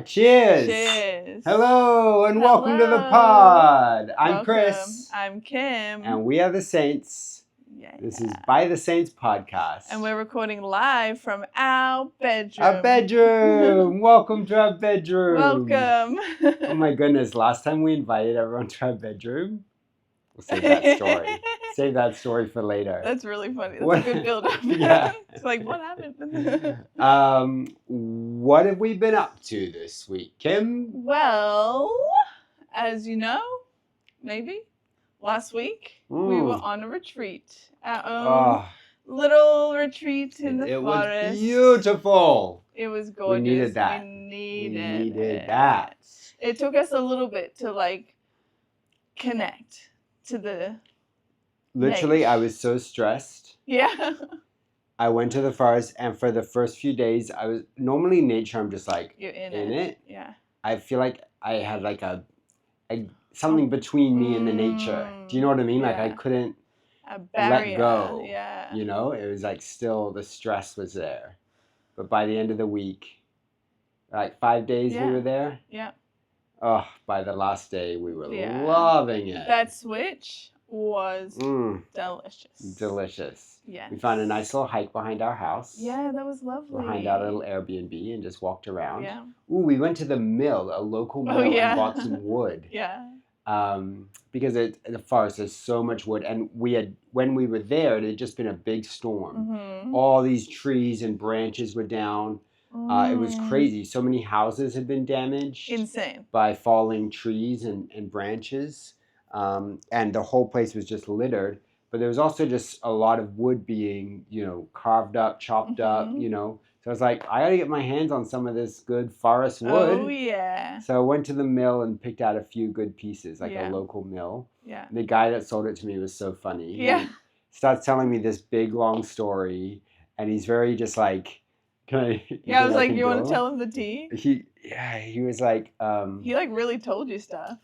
cheers. Cheers. Hello and welcome to the Hello. pod. I'm Welcome. Chris. I'm Kim. And we are the Saints. Yeah. This is By the Saints podcast. And we're recording live from our bedroom. Our bedroom. Welcome to our bedroom. Welcome. Oh my goodness. Last time we invited everyone to our bedroom. We'll save that story. Save that story for later. That's really funny. That's a good build-up. Yeah. It's like, what happened? What have we been up to this week, Kim? Well, as you know, maybe, last week, we were on a retreat. Our own little retreat in the forest. It was beautiful. It was gorgeous. We needed that. We needed that. It took us a little bit to like connect to the Literally, nature. I was so stressed. Yeah. I went to the forest, and for the first few days, I was normally in nature. I'm just like You're in it. Yeah. I feel like I had like a something between me and the nature. Do you know what I mean? Yeah. Like I couldn't A barrier. let go. Yeah. You know, it was like still the stress was there. But by the end of the week, like 5 days we were there. Yeah. Oh, by the last day we were loving it. That switch was delicious. Delicious. Yeah. We found a nice little hike behind our house. Yeah, that was lovely. Behind our little Airbnb and just walked around. Yeah. Ooh, we went to the mill, a local mill, and bought some wood. Yeah. Because the forest has so much wood, and when we were there, it had just been a big storm. Mm-hmm. All these trees and branches were down. It was crazy. So many houses had been damaged. Insane. By falling trees and branches. And the whole place was just littered. But there was also just a lot of wood being, carved up, chopped up, So I was like, I got to get my hands on some of this good forest wood. Oh, yeah. So I went to the mill and picked out a few good pieces, like a local mill. Yeah. The guy that sold it to me was so funny. Yeah. He starts telling me this big, long story. And he's very just like, I was like, you want to tell him the tea? He was like... he like really told you stuff.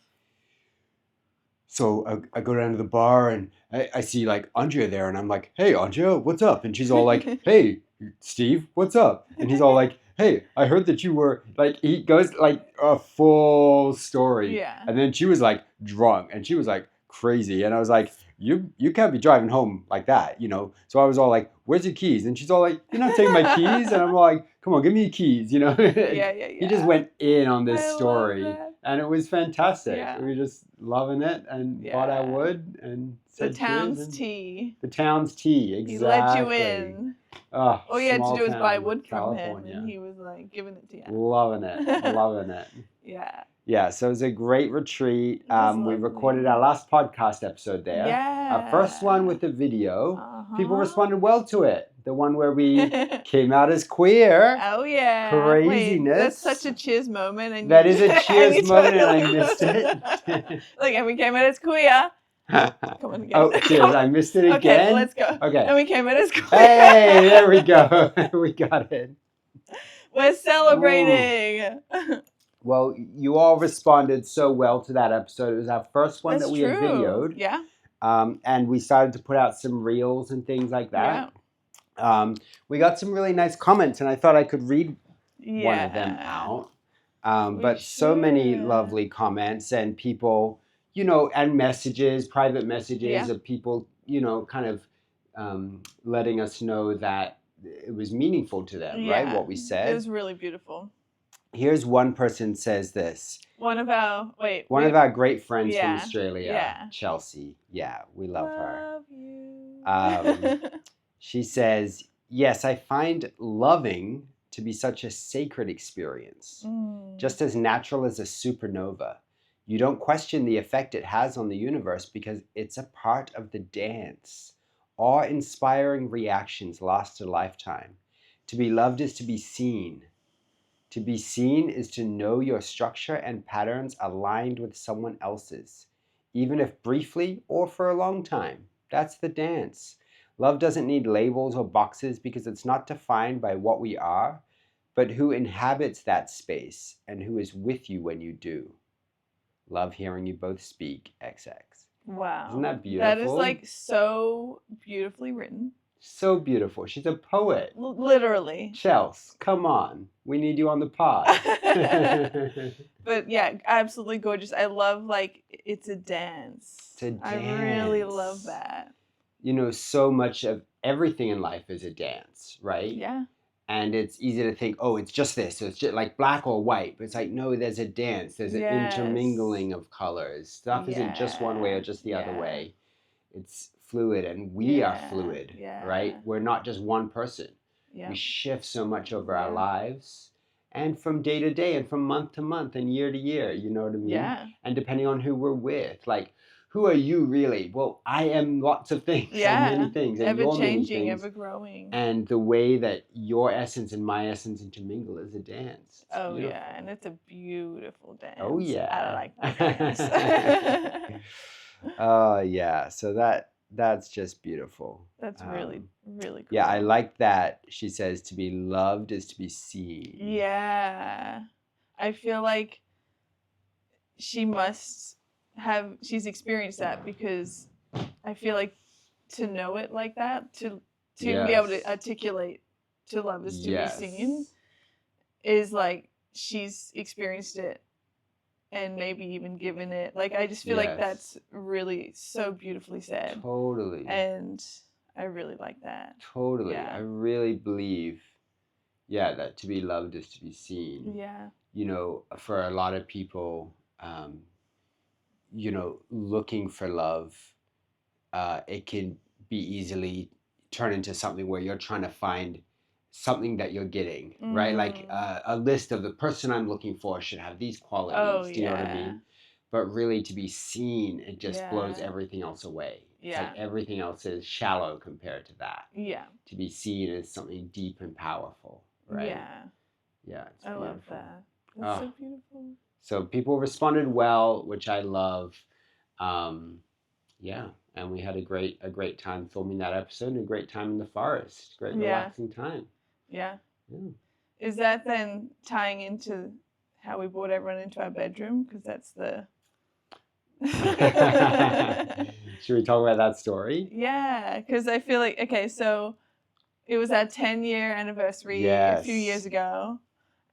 So I go down to the bar and I see like Andrea there and I'm like, hey, Andrea, what's up? And she's all like, hey, Steve, what's up? And he's all like, hey, I heard that you were like, he goes like a full story. Yeah. And then she was like drunk and she was like crazy. And I was like, you can't be driving home like that, So I was all like, where's your keys? And she's all like, you're not taking my keys? And I'm like, come on, give me your keys, Yeah. He just went in on this story. Love that. And it was fantastic. Yeah. We were just loving it and bought our wood and said the town's cheers and tea. The town's tea, exactly. He let you in. Oh, All you had to do was buy town, wood from California. him, and he was like giving it to you. Loving it, loving it. Yeah. Yeah, so it was a great retreat. We lovely. recorded our last podcast episode there. Yeah. Our first one with the video. Uh-huh. People responded well to it. The one where we came out as queer. Oh, yeah. Craziness. Wait, that's such a cheers moment. And that is a cheers moment, and I missed it. Like, and we came out as queer. Come on again. Oh, cheers. I missed it again. Okay, let's go. Okay. And we came out as queer. Hey, there we go. We got it. We're celebrating. Well, you all responded so well to that episode. It was our first one That's that we true. had videoed. Yeah. And we started to put out some reels and things like that. Yeah. We got some really nice comments, and I thought I could read one of them out. But so many lovely comments and people, and messages, private messages of people, kind of letting us know that it was meaningful to them, right? What we said. It was really beautiful. Here's one person says this. One of our great friends from Australia, Chelsea. Yeah, we love her. You. She says, yes, I find loving to be such a sacred experience, just as natural as a supernova. You don't question the effect it has on the universe because it's a part of the dance. Awe-inspiring reactions last a lifetime. To be loved is to be seen. To be seen is to know your structure and patterns aligned with someone else's, even if briefly or for a long time. That's the dance. Love doesn't need labels or boxes because it's not defined by what we are, but who inhabits that space and who is with you when you do. Love hearing you both speak, XX. Wow. Isn't that beautiful? That is like so beautifully written. So beautiful. She's a poet. Literally. Chels, come on. We need you on the pod. But yeah, absolutely gorgeous. I love, like, it's a dance. It's a dance. I really love that. You know, so much of everything in life is a dance, right? Yeah. And it's easy to think, oh, it's just this. So it's just like black or white. But it's like, no, there's a dance. There's an intermingling of colors. Stuff isn't just one way or just the other way. It's fluid, and we are fluid, right? We're not just one person. We shift so much over our lives, and from day to day, and from month to month, and year to year, you know what I mean? Yeah. And depending on who we're with, like, who are you really? Well, I am lots of things, and many things, and ever you're many changing, things. ever growing. And the way that your essence and my essence intermingle is a dance. It's beautiful. Yeah, and it's a beautiful dance. Oh yeah, I like that dance. Oh yeah, so that's just beautiful. That's really, really cool. Yeah, I like that she says to be loved is to be seen. Yeah. I feel like she's experienced that, because I feel like to know it like that, to be able to articulate to love is to be seen, is like she's experienced it and maybe even given it. Like, I just feel like that's really so beautifully said. Totally. And I really like that. Totally. Yeah. I really believe, that to be loved is to be seen. Yeah. You know, for a lot of people, you know, looking for love, it can be easily turn into something where you're trying to find something that you're getting, right? Like a list of the person I'm looking for should have these qualities. Do you know what I mean? But really, to be seen, it just blows everything else away. It's like everything else is shallow compared to that. Yeah. To be seen is something deep and powerful, right? Yeah. Yeah. It's beautiful. Love that. That's so beautiful. So people responded well, which I love. Yeah. And we had a great time filming that episode, and a great time in the forest. Great relaxing time. Yeah. Is that then tying into how we brought everyone into our bedroom? Because that's the... Should we talk about that story? Yeah, because I feel like, okay, so it was our 10-year anniversary a few years ago,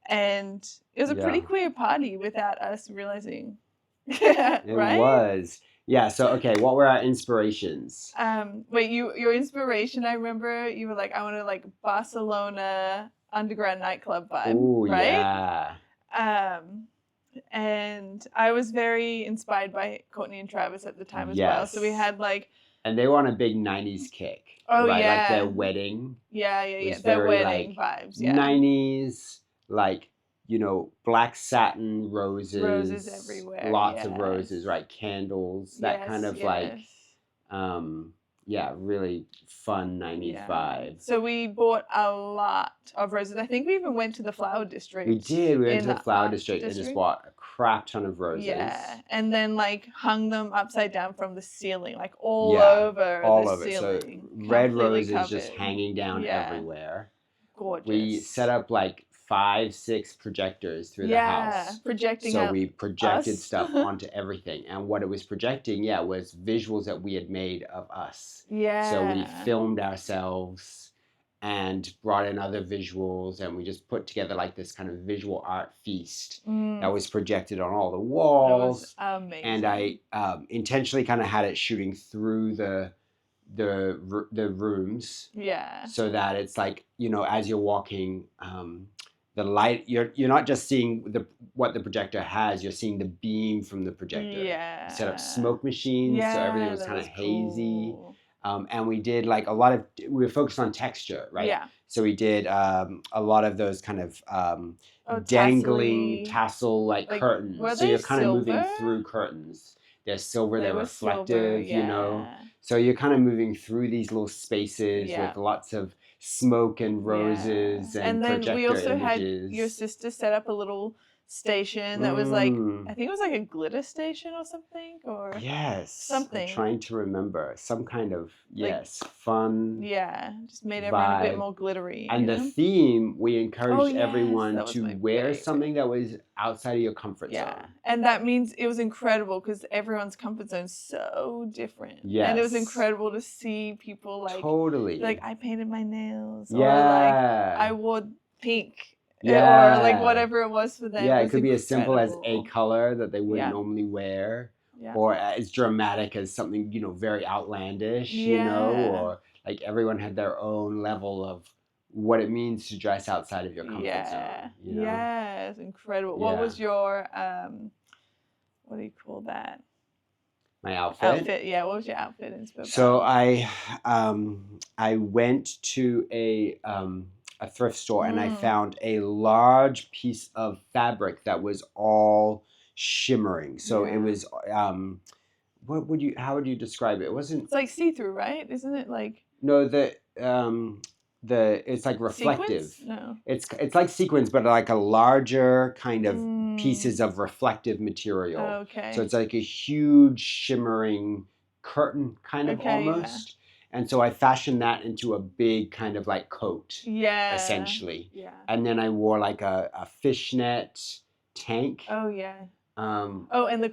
and it was a pretty queer party without us realizing. It was. Yeah, so, okay, what were our inspirations? Your inspiration, I remember, you were like, I want to, like, Barcelona underground nightclub vibe. Ooh, right? Yeah. And I was very inspired by Courtney and Travis at the time as well. So we had, like... And they were on a big 90s kick. Oh, right? Like their wedding. Yeah. Their wedding vibes, 90s, like, you know, black satin roses. Roses everywhere. Lots of roses, right? Candles. That kind of like, really fun 90s vibe. So we bought a lot of roses. I think we even went to the flower district. We did. We went to the flower district and just bought a crap ton of roses. Yeah. And then like hung them upside down from the ceiling, like all over the ceiling. So red roses just hanging down everywhere. Gorgeous. We set up like 5-6 projectors through the house. Projecting So we projected stuff onto everything. And what it was projecting, was visuals that we had made of us. Yeah. So we filmed ourselves and brought in other visuals, and we just put together like this kind of visual art feast that was projected on all the walls. That was amazing. And I intentionally kind of had it shooting through the rooms. Yeah. So that it's like, you know, as you're walking, the light, you're not just seeing what the projector has, you're seeing the beam from the projector. Yeah. We set up smoke machines, so everything was kind of hazy. And we did like we were focused on texture, right? Yeah. So we did a lot of those kind of dangling tassel like curtains. So you're kind of moving through curtains. They're silver, they're reflective, you know. So you're kind of moving through these little spaces with lots of smoke and roses and projector images. And then we also had your sister set up a little station that was like, I think it was like a glitter station or something, or something. I'm trying to remember some kind of fun. Yeah, just made everyone a bit more glittery. And the theme, we encouraged everyone to wear something that was outside of your comfort zone. And that means it was incredible because everyone's comfort zone is so different. Yeah, and it was incredible to see people like like I painted my nails, or like I wore pink. Yeah. Or like whatever it was for them. Yeah, it could be as simple as a color that they wouldn't normally wear. Yeah. Or as dramatic as something, very outlandish, or like everyone had their own level of what it means to dress outside of your comfort zone. Yeah, it's incredible. Yeah. What was your, what do you call that? My outfit? Yeah, what was your outfit in Spokane? So I went to a thrift store and I found a large piece of fabric that was all shimmering. So it was how would you describe it? It wasn't. It's like see-through, right? Isn't it like? No, it's like reflective. Sequins? No. It's like sequins, but like a larger kind of pieces of reflective material. Okay. So it's like a huge shimmering curtain kind of almost. Yeah. And so I fashioned that into a big kind of like coat, essentially. Yeah. And then I wore like a fishnet tank. Oh yeah. And the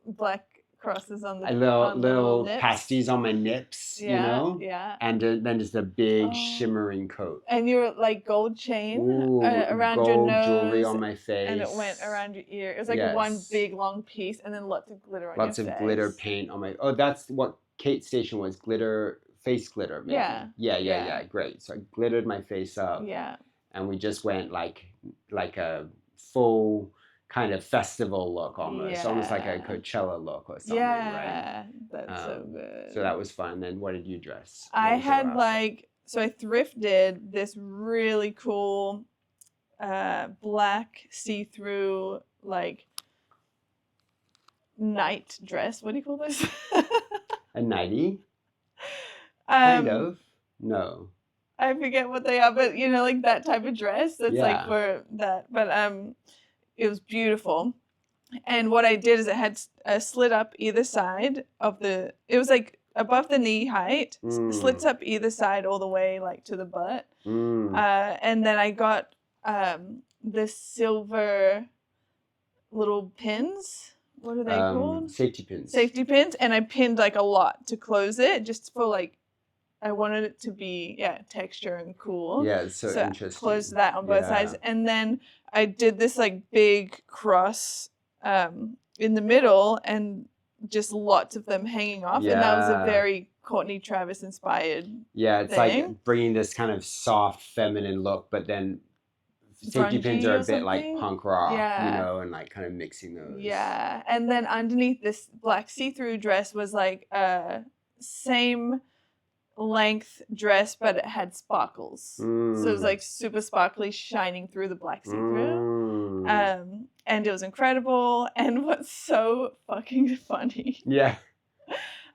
black crosses on the little nips. pasties on my nips, Yeah. And then just a big shimmering coat. And your like gold chain around your nose. Gold jewelry on my face. And it went around your ear. It was like one big long piece, and then lots of glitter on your face. Lots of glitter paint on my. Oh, that's what Kate's station was. Glitter, face glitter. Maybe. Yeah. Great. So I glittered my face up. Yeah. And we just went like a full kind of festival look almost like a Coachella look or something, right? That's so good. So that was fun. Then what did you dress? I had I thrifted this really cool black see-through like night dress. What do you call this? A nightie? Kind of. No. I forget what they are, but like that type of dress that's like for that. But it was beautiful. And what I did is it had a slit up either side of it was like above the knee height, slits up either side all the way like to the butt. And then I got the silver little pins. What are they called? Safety pins. Safety pins. And I pinned like a lot to close it just for like, I wanted it to be, texture and cool. Yeah, it's so interesting. I closed that on both sides. And then I did this like big cross in the middle and just lots of them hanging off. Yeah. And that was a very Courtney Travis inspired it's thing. Like bringing this kind of soft feminine look, but then safety pins are a bit like punk rock, and like kind of mixing those. Yeah. And then underneath this black see-through dress was like same length dress, but it had sparkles. So it was like super sparkly, shining through the black see-through. And it was incredible. And what's so fucking funny. Yeah.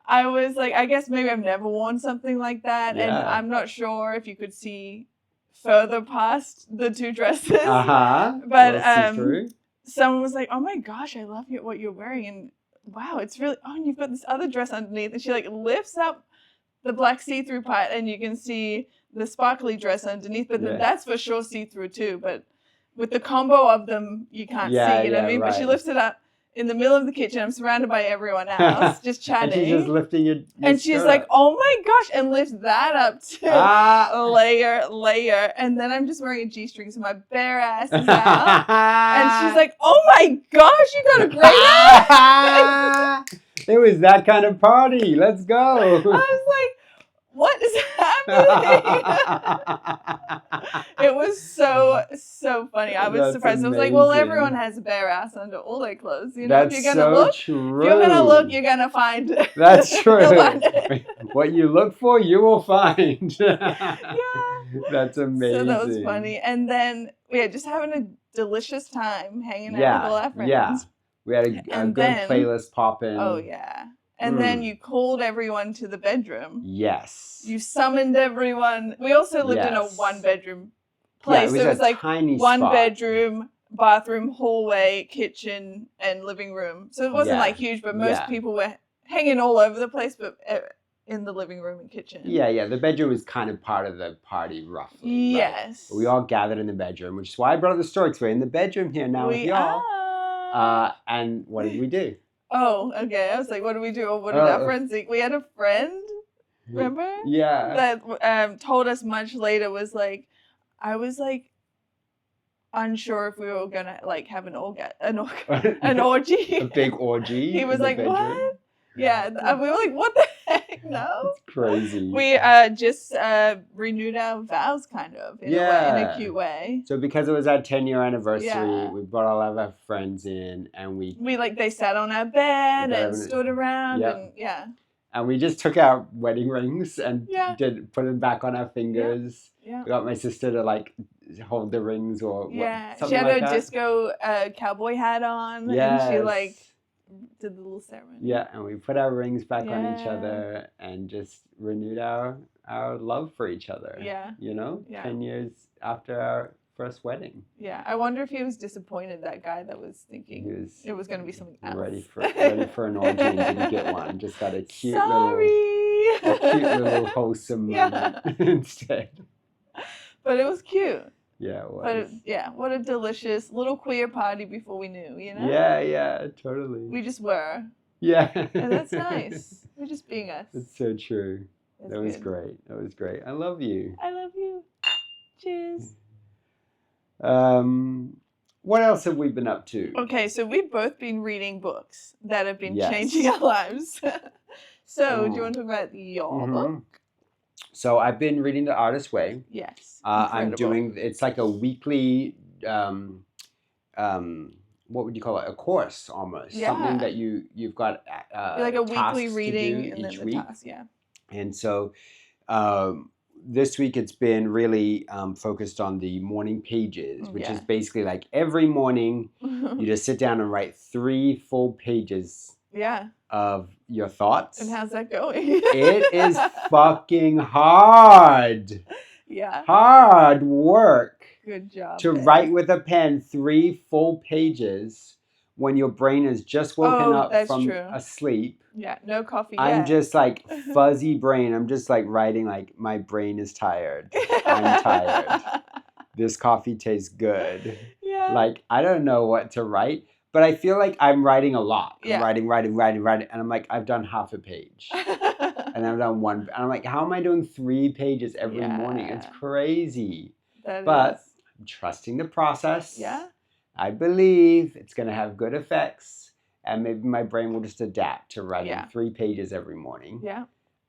I was like, I guess maybe I've never worn something like that. Yeah. And I'm not sure if you could see further past the two dresses. But someone was like, oh my gosh, I love what you're wearing. And wow, it's really, and you've got this other dress underneath. And she like lifts up the black see-through part and you can see the sparkly dress underneath, but that's for sure see-through too. But with the combo of them, you can't see, you know what I mean? Right. But she lifts it up in the middle of the kitchen. I'm surrounded by everyone else, just chatting. And she's just lifting your and she's skirt. Like, oh my gosh, and lifts that up too. Layer. And then I'm just wearing a G-string, so my bare ass is out. And she's like, oh my gosh, you got a great ass. It was that kind of party. Let's go. I was like, what is happening? It was so funny. I was surprised. Amazing. I was like, well, everyone has a bare ass under all their clothes. You know, That's if you're gonna look, true. If you're gonna look, you're gonna find. That's true. What you look for, you will find. Yeah. That's amazing. So that was funny. And then just having a delicious time hanging out with all our friends. Yeah. We had a good playlist popping. Oh yeah. And then you called everyone to the bedroom. Yes. You summoned everyone. We also lived in a one-bedroom place. Yeah, it was like tiny one spot. bedroom, bathroom, hallway, kitchen, and living room. So it wasn't like huge, but most people were hanging all over the place, but in the living room and kitchen. Yeah. The bedroom was kind of part of the party, roughly. Yes. Right? We all gathered in the bedroom, which is why I brought the storks. We're in the bedroom here now with y'all. And what did we do? Oh, okay. I was like, what did we do? Or what did our friends think? We had a friend, remember? Yeah. That told us much later was like, I was like unsure if we were gonna like have an orgy. A big orgy. He was like, what? Yeah. We were like, what the heck? No. It's crazy. We just renewed our vows kind of in a cute way. So because it was our 10-year anniversary, we brought all of our friends in and they sat on our bed and stood around and we just took our wedding rings and put them back on our fingers. We got my sister to like hold the rings or something she had like a disco cowboy hat on and she like did the little ceremony. Yeah, and we put our rings back on each other and just renewed our love for each other. Yeah. 10 years after our first wedding. Yeah, I wonder if he was disappointed, that guy that was thinking it was going to be something else. Ready for an orgy and didn't get one. Just got a cute little wholesome moment instead. But it was cute. Yeah, it was. But what a delicious little queer party before we knew, Yeah, totally. We just were. Yeah. And that's nice. We're just being us. It's so true. That was great. I love you. I love you. Cheers. What else have we been up to? Okay, so we've both been reading books that have been changing our lives. So, do you want to talk about your book? So I've been reading The Artist's Way. Yes. I'm doing, it's like a weekly, what would you call it? A course almost. Yeah. Something that you've got like a weekly reading and each then the week. task, And so this week it's been really focused on the morning pages, which is basically like every morning you just sit down and write 3 full pages of your thoughts. And how's that going? It is fucking hard. Yeah. Hard work. Good job. To write with a pen 3 full pages when your brain is just woken up from asleep. Yeah, no coffee I'm yet. just like fuzzy brain. I'm just like writing like my brain is tired. I'm tired. This coffee tastes good. Yeah. Like I don't know what to write, but I feel like I'm writing a lot. I'm writing. And I'm like, I've done half a page. And I've done one. And I'm like, how am I doing 3 pages every morning? It's crazy. But I'm trusting the process. Yeah. I believe it's going to have good effects. And maybe my brain will just adapt to writing 3 pages every morning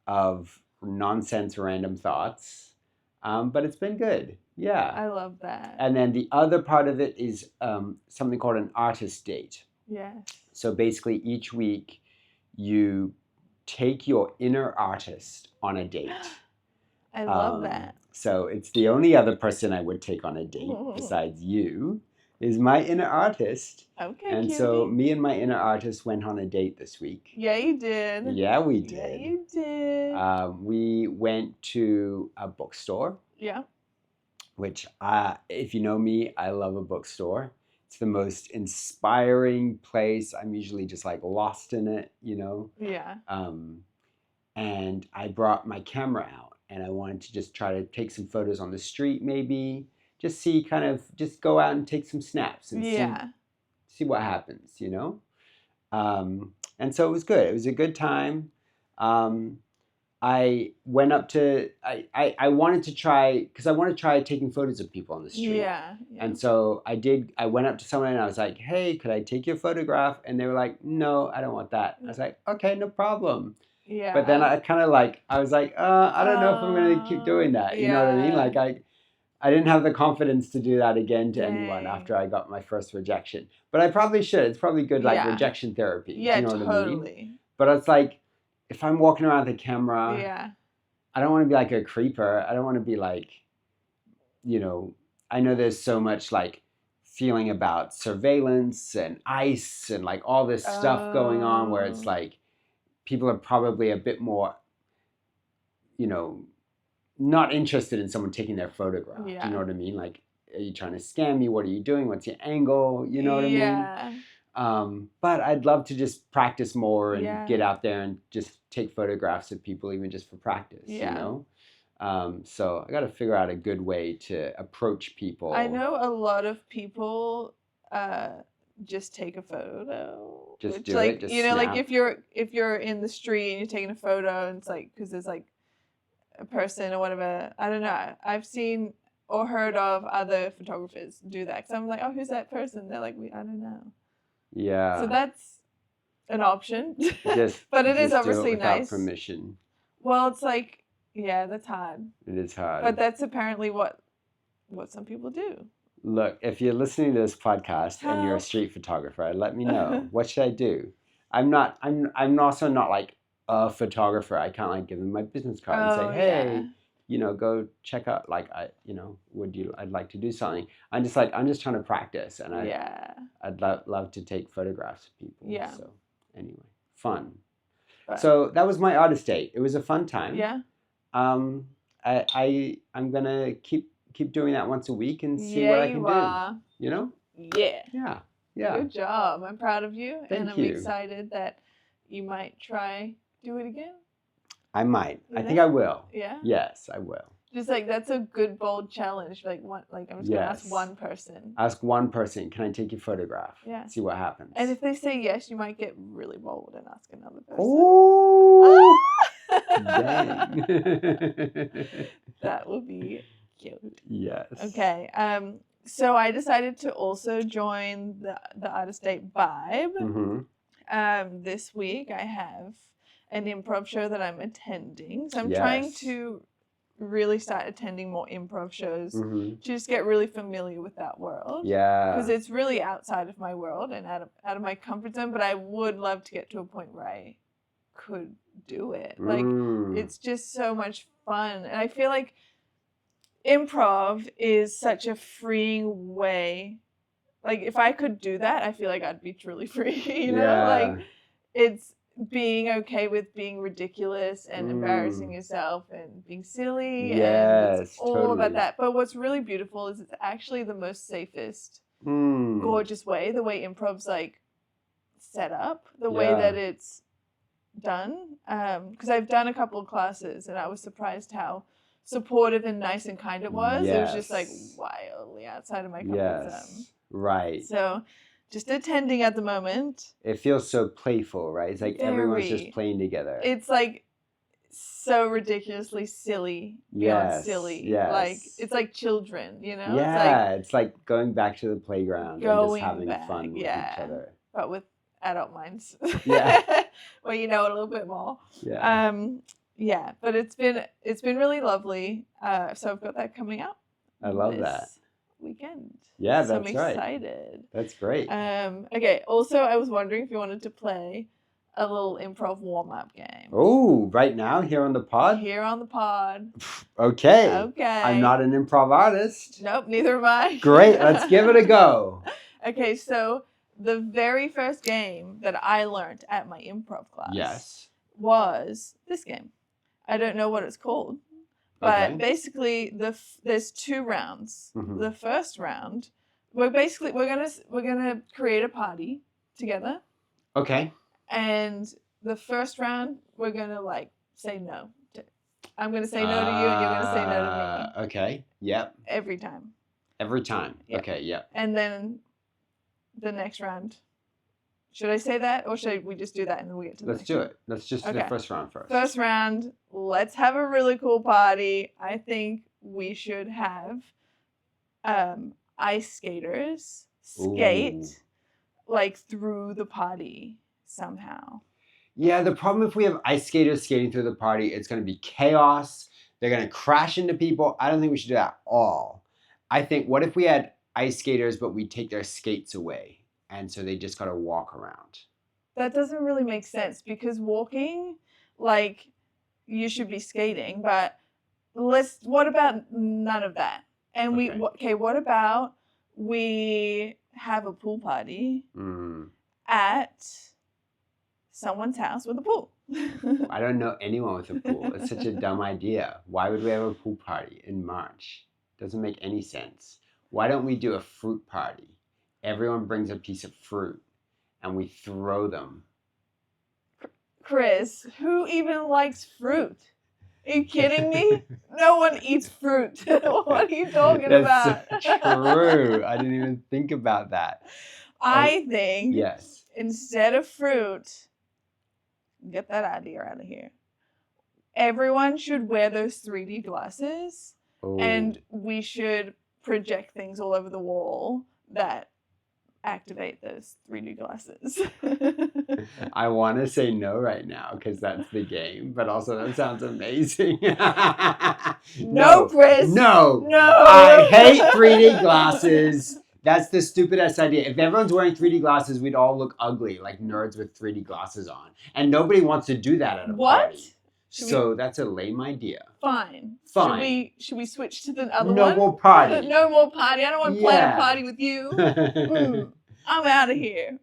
of nonsense random thoughts. But it's been good. Yeah. I love that. And then the other part of it is something called an artist date. Yes. So basically each week you take your inner artist on a date. I love that. So it's the only other person I would take on a date besides you is my inner artist. Okay, and cutie. So me and my inner artist went on a date this week. Yeah, you did. Yeah, we did. Yeah, you did. We went to a bookstore. Yeah. Which, if you know me, I love a bookstore. It's the most inspiring place. I'm usually just like lost in it, Yeah. And I brought my camera out and I wanted to just try to take some photos on the street maybe. Just just go out and take some snaps and see what happens, And so it was good. It was a good time. I went up to, I wanted to try, because I want to try taking photos of people on the street. Yeah. And so I went up to someone and I was like, hey, could I take your photograph? And they were like, no, I don't want that. I was like, okay, no problem. Yeah. But then I was like, I don't know if I'm going to keep doing that. You know what I mean? Like I didn't have the confidence to do that again to anyone after I got my first rejection. But I probably should. It's probably good rejection therapy. Yeah, you know totally. What I mean? But it's like, if I'm walking around with a camera, I don't want to be like a creeper. I don't want to be like, I know there's so much like feeling about surveillance and ICE and like all this stuff going on where it's like people are probably a bit more, not interested in someone taking their photograph. Yeah. Do you know what I mean? Like are you trying to scam me? What are you doing? What's your angle? You know what I mean? Yeah. But I'd love to just practice more and Yeah. get out there and just take photographs of people, even just for practice, you Yeah. know? So I got to figure out a good way to approach people. I know a lot of people just take a photo. Just which, do like, it. Just you know, like snap. if you're in the street and you're taking a photo, and it's like because there's like a person or whatever. I don't know. I've seen or heard of other photographers do that. Because I'm like, oh, who's that person? They're like, I don't know. Yeah. So that's an option. Just, but it is just obviously do it without nice. permission. Well, it's like, yeah, that's hard. It is hard. But that's apparently what some people do. Look, if you're listening to this podcast and you're a street photographer, let me know. What should I do? I'm also not like a photographer. I can't like give them my business card and say, hey, you know, go check out, like, I'd like to do something. I'm just trying to practice, and I'd love to take photographs of people. Yeah. So anyway, fun. But, so that was my artist date. It was a fun time. Yeah. I'm gonna keep doing that once a week and see what I can do. You know? Yeah. Yeah. Yeah. Good job. I'm proud of you. Thank I'm you. excited that you might do it again. I might. You I know? think I will. Yeah. Yes, I will. Just like that's a good bold challenge. Like I'm just gonna ask one person. Ask one person, can I take your photograph? Yeah. See what happens. And if they say yes, you might get really bold and ask another person. Oh. Dang. That would be cute. Yes. Okay. So I decided to also join the Artist Date vibe. Mm-hmm. This week I have an improv show that I'm attending. So I'm trying to really start attending more improv shows to just get really familiar with that world. Yeah. Because it's really outside of my world and out of my comfort zone, but I would love to get to a point where I could do it. Like, it's just so much fun. And I feel like improv is such a freeing way. Like, if I could do that, I feel like I'd be truly free, you know? Like, it's being okay with being ridiculous and embarrassing yourself and being silly. Yes, and it's all about that. But what's really beautiful is it's actually the most safest, gorgeous way, the way improv's like set up, the way that it's done. Because I've done a couple of classes and I was surprised how supportive and nice and kind it was. It was just like wildly outside of my comfort zone. Right. So just attending at the moment. It feels so playful, right? It's like everyone's just playing together. It's like so ridiculously silly. Beyond silly. Yes. Like it's like children, you know? Yeah. It's like going back to the playground and just having fun with each other. But with adult minds. Yeah. Where you know a little bit more. Yeah. Yeah. But it's been really lovely. So I've got that coming up. I love that. Weekend. Yeah, so that's I'm excited. That's great. Okay. Also, I was wondering if you wanted to play a little improv warm-up game. Oh, right now here on the pod? Here on the pod. Okay. Okay. I'm not an improv artist. Nope, neither am I. Great, let's give it a go. Okay, so the very first game that I learned at my improv class was this game. I don't know what it's called. But basically, there's 2 rounds. The first round, we're gonna create a party together. Okay. And the first round, we're gonna like say no. I'm gonna say no to you, and you're gonna say no to me. Okay. Yep. Every time. Every time. Yep. Okay. Yep. And then the next round. Should I say that, or should we just do that and then we get to the next round? Let's do it. Let's just do the first round first. First round, let's have a really cool party. I think we should have ice skaters skate like through the party somehow. Yeah, the problem if we have ice skaters skating through the party, it's going to be chaos. They're going to crash into people. I don't think we should do that at all. I think, what if we had ice skaters, but we take their skates away? And so they just got to walk around. That doesn't really make sense because walking, like, you should be skating, but what about none of that? And what about we have a pool party at someone's house with a pool? I don't know anyone with a pool. It's such a dumb idea. Why would we have a pool party in March? Doesn't make any sense. Why don't we do a fruit party? Everyone brings a piece of fruit and we throw them. Chris, who even likes fruit? Are you kidding me? No one eats fruit. What are you talking about? That's so true. I didn't even think about that. I think yes. Instead of fruit, get that idea out of here. Everyone should wear those 3D glasses, and we should project things all over the wall that activate those 3D glasses. I want to say no right now because that's the game, but also that sounds amazing. No, Chris. No. I hate 3D glasses. That's the stupidest idea. If everyone's wearing 3D glasses, we'd all look ugly, like nerds with 3D glasses on. And nobody wants to do that at a party. So that's a lame idea. Fine. Should we switch to the other one? No more party. No more party. I don't want to plan a party with you. I'm out of here.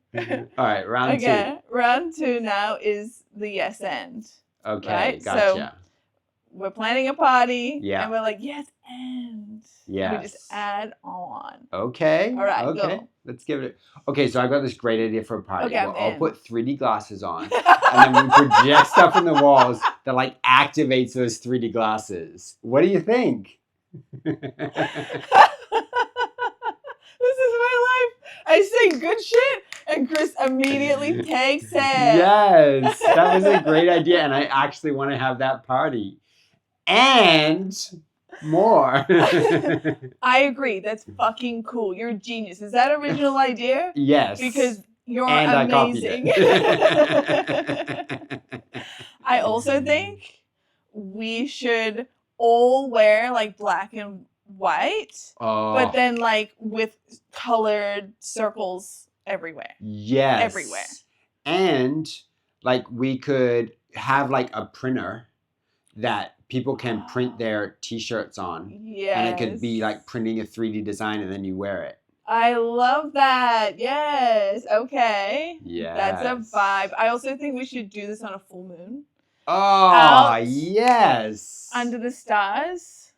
All right, round two. Round 2 now is the yes and. Okay, right? gotcha. So we're planning a party. Yeah. And we're like, yes and. Yes. We just add on. Okay. All right, okay. go. Let's give it Okay, so I got this great idea for a party. Okay, We'll all put 3D glasses on, and then we project stuff on the walls that like activates those 3D glasses. What do you think? This is my life. I say good shit, and Chris immediately takes it. Yes, that was a great idea, and I actually want to have that party. And more. I agree. That's fucking cool. You're a genius. Is that original idea? Yes. Because you're and amazing. I copied it. I also think we should all wear like black and white, but then like with colored circles everywhere. Yes. Everywhere. And like we could have like a printer that people can print their t-shirts on. Yes. And it could be like printing a 3D design and then you wear it. I love that. Yes. Okay. Yeah. That's a vibe. I also think we should do this on a full moon. Oh, yes. Under the stars.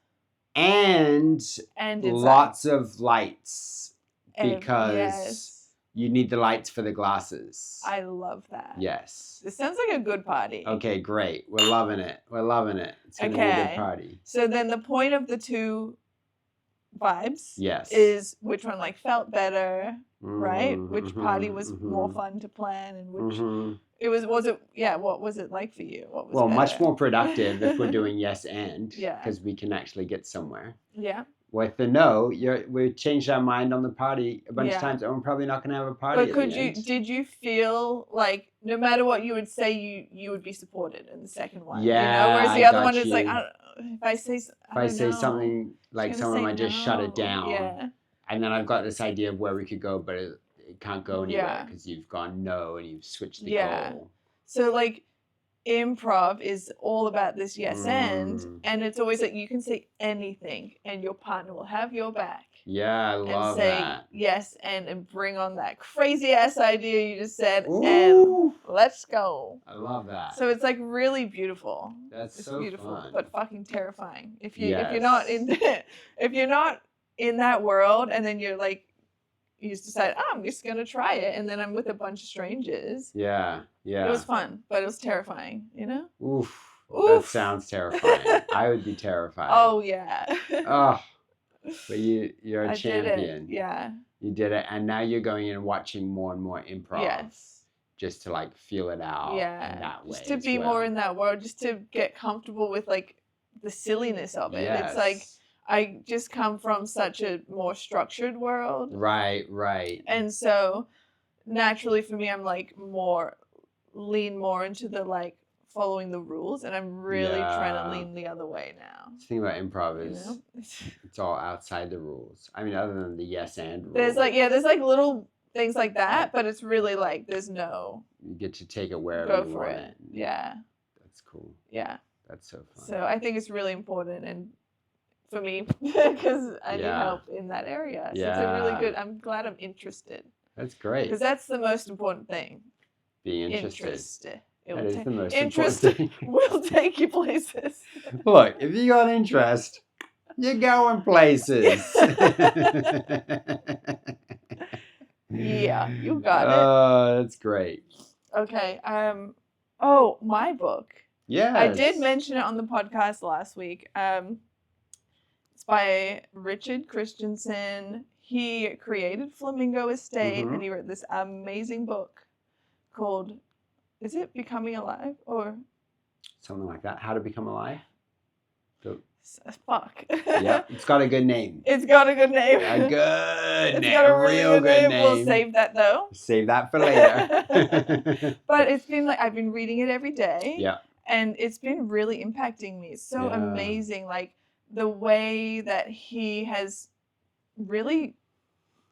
And lots of lights because you need the lights for the glasses. I love that. Yes. This sounds like a good party. Okay, great. We're loving it. We're loving it. It's going to be a good party. So then the point of the 2 vibes is which one like felt better, right? Which party was more fun to plan and which what was it like for you? What was better? Much more productive if we're doing yes and because we can actually get somewhere. Yeah. With the no, we changed our mind on the party a bunch of times, and we're probably not going to have a party. But did you feel like no matter what you would say, you would be supported in the second one? Yeah. You know? Whereas the other one is like, if I say something like someone might just shut it down. Yeah. And then I've got this idea of where we could go, but it can't go anywhere because you've gone no and you've switched the goal. So like improv is all about this yes and it's always like you can say anything and your partner will have your back. Yeah, I love that. Yes and bring on that crazy ass idea you just said and let's go. I love that. So it's like really beautiful. It's so beautiful, fun. but fucking terrifying. If you're not in that world and then you're like you just decide, I'm just gonna try it, and then I'm with a bunch of strangers. Yeah. It was fun, but it was terrifying, you know? Oof. That sounds terrifying. I would be terrified. Oh yeah. But you're a champion. Yeah. You did it, and now you're going in and watching more and more improv. Yes. Just to like feel it out. Yeah. In that way. Just to be more in that world, just to get comfortable with like the silliness of it. Yes. It's like I just come from such a more structured world. Right. And so naturally for me, I'm like lean more into the like following the rules, and I'm really trying to lean the other way now. The thing about improv is it's all outside the rules. I mean, other than the yes and rules. There's like little things like that, but it's really like there's no. You get to take it wherever you want it. Yeah. That's cool. Yeah. That's so fun. So I think it's really important and for me because I need help in that area. So it's a really good. I'm glad I'm interested. That's great. Because that's the most important thing. Being interested. That is the most interest important thing. will take you places. Look, if you got interest, You're going places. Yeah, you got it. Oh, that's great. Okay. Oh, my book. Yes. I did mention it on the podcast last week. It's by Richard Christensen. He created Flamingo Estate, and he wrote this amazing book called, is it Becoming Alive? Or something like that. How to Become Alive? Fuck. Yeah, it's got a good name. It's got a good name. A good It's name. got a really real good name. We'll save that though. Save that for later. But it's been like, I've been reading it every day. Yeah. And it's been really impacting me. It's so amazing. Like the way that he has really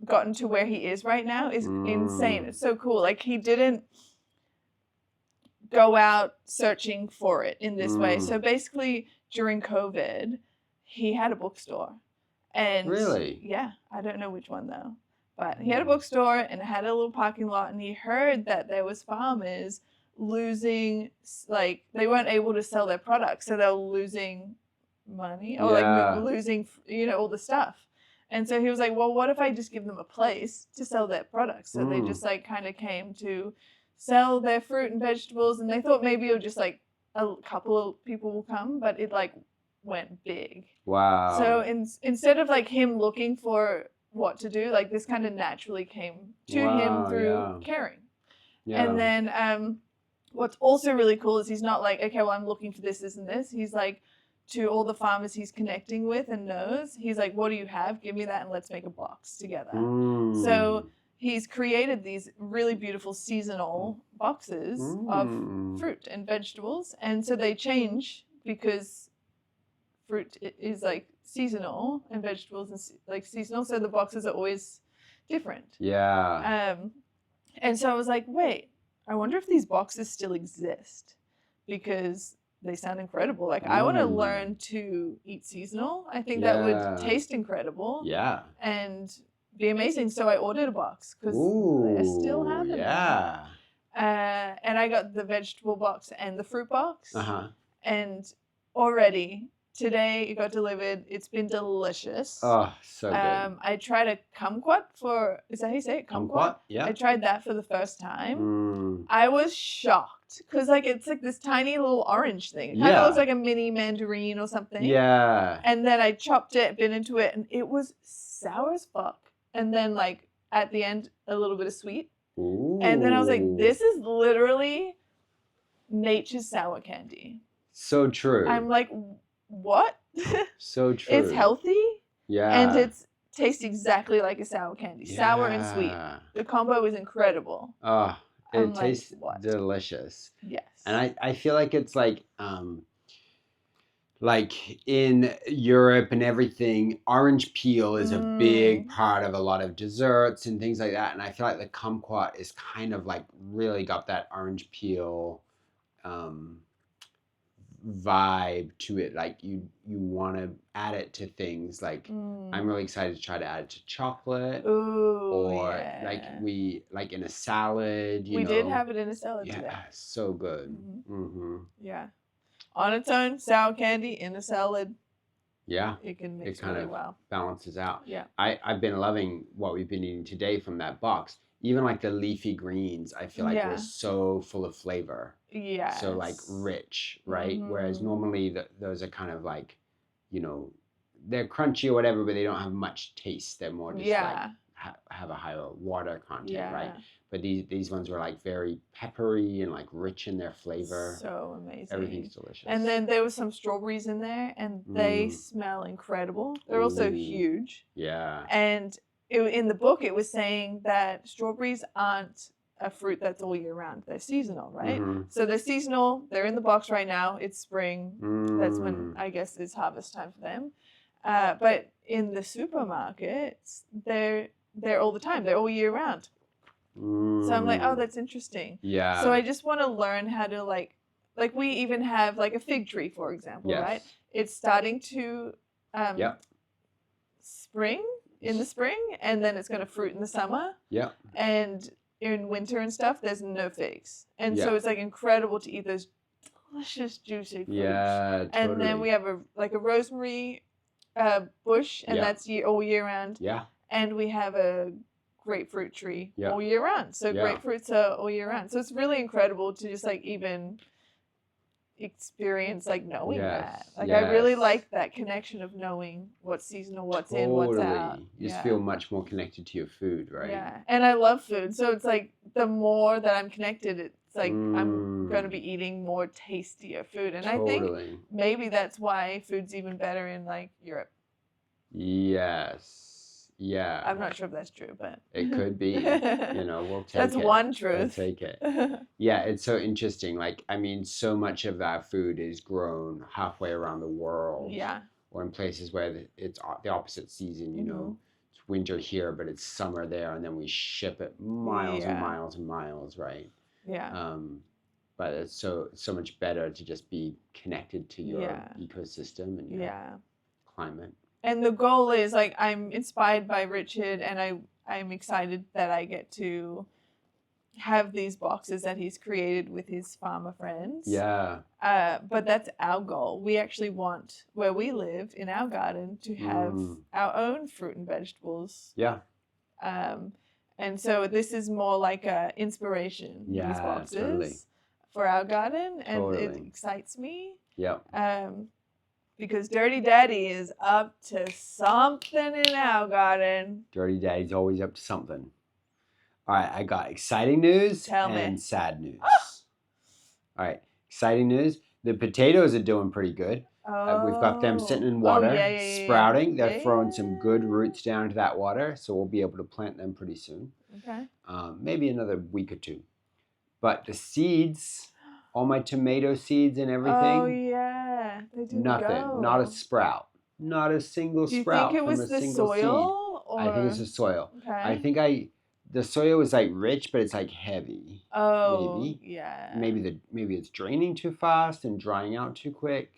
gotten to where he is right now is insane. It's so cool. Like he didn't go out searching for it in this way. So basically during COVID, he had a bookstore. And really? Yeah, I don't know which one though. But he had a bookstore and had a little parking lot, and he heard that there was farmers losing, like they weren't able to sell their products, so they were losing money or like losing, you know, all the stuff. And so he was like, well, what if I just give them a place to sell their products? So they just like kind of came to sell their fruit and vegetables, and they thought maybe it would just like a couple of people will come, but it like went big. Wow. So instead of like him looking for what to do, like this kind of naturally came to him through caring. Yeah. And then what's also really cool is he's not like, okay, well, I'm looking for this, and this. He's like, to all the farmers he's connecting with and knows, he's like, what do you have? Give me that and let's make a box together. So he's created these really beautiful seasonal boxes of fruit and vegetables. And so they change because fruit is like seasonal and vegetables is like seasonal. So the boxes are always different. Yeah. And so I was like, wait, I wonder if these boxes still exist, because they sound incredible. Like I want to learn to eat seasonal. I think that would taste incredible. Yeah. And be amazing. So I ordered a box because they're still happening. Yeah. And I got the vegetable box and the fruit box. And already today it got delivered. It's been delicious. Oh, so good. I tried a kumquat for, is that how you say it? Kumquat? Yeah. I tried that for the first time. I was shocked because like it's like this tiny little orange thing. It kind of looks like a mini mandarin or something. Yeah. And then I chopped it, bit into it, and it was sour as fuck. And then like at the end, a little bit of sweet. Ooh. And then I was like, this is literally nature's sour candy. So true. I'm like, what? So true. It's healthy. Yeah. And it tastes exactly like a sour candy. Yeah. Sour and sweet. The combo is incredible. Oh, it tastes delicious. Yes. And I feel like it's like in Europe and everything, orange peel is a big part of a lot of desserts and things like that. And I feel like the kumquat is kind of like really got that orange peel vibe to it. Like you want to add it to things. Like I'm really excited to try to add it to chocolate. Ooh, or like in a salad. We did have it in a salad today. Yeah, so good. Yeah. On its own, sour candy in a salad. Yeah. It can mix really well. Balances out. Yeah. I've been loving what we've been eating today from that box. Even like the leafy greens, I feel like were so full of flavor. Yeah. So like rich, right? Whereas normally those are kind of like, you know, they're crunchy or whatever, but they don't have much taste. They're more just like have a higher water content, right? But these ones were like very peppery and like rich in their flavor. So amazing. Everything's delicious. And then there was some strawberries in there, and they smell incredible. They're also huge. Yeah. And in the book, it was saying that strawberries aren't a fruit that's all year round. They're seasonal, right? So they're seasonal. They're in the box right now. It's spring. That's when I guess it's harvest time for them. But in the supermarkets, they're all the time. They're all year round. So I'm like, oh, that's interesting. Yeah. So I just want to learn how to like we even have like a fig tree, for example, right? It's starting to spring in the spring, and then it's going to fruit in the summer. Yeah. And in winter and stuff, there's no figs. And so it's like incredible to eat those delicious, juicy fruits. Yeah, totally. And then we have a rosemary bush, and Yeah. that's all year round. Yeah. And we have a grapefruit tree Yeah. all year round. So Yeah. grapefruits are all year round. So it's really incredible to just like even experience like knowing that. Like I really like that connection of knowing what's seasonal, what's in, what's out. You just feel much more connected to your food, right? Yeah. And I love food. So it's like the more that I'm connected, it's like I'm going to be eating more tastier food. And I think maybe that's why food's even better in like Europe. Yes. Yeah. I'm not sure if that's true, but it could be. You know, we'll take that's it. one truth. We'll take it. Yeah, it's so interesting. Like, I mean, so much of our food is grown halfway around the world. Yeah. Or in places where it's the opposite season, you know. It's winter here, but it's summer there, and then we ship it miles and miles and miles, right? Yeah. But it's so much better to just be connected to your ecosystem and your climate. And the goal is like I'm inspired by Richard, and I'm excited that I get to have these boxes that he's created with his farmer friends. Yeah. But that's our goal. We actually want where we live in our garden to have our own fruit and vegetables. Yeah. And so this is more like a inspiration. These boxes for our garden, and it excites me. Yeah. Because Dirty Daddy is up to something in our garden. Dirty Daddy's always up to something. All right, I got exciting news and sad news. All right, exciting news. The potatoes are doing pretty good. We've got them sitting in water, sprouting. They're throwing some good roots down into that water, so we'll be able to plant them pretty soon. Okay. Maybe another week or two. But the seeds, all my tomato seeds and everything. Oh, yeah. They didn't nothing. Not a sprout. Not a single sprout. Do you think it was the soil? Or? I think it's the soil. Okay. I think the soil is like rich, but it's like heavy. Oh, maybe. Yeah. Maybe it's draining too fast and drying out too quick.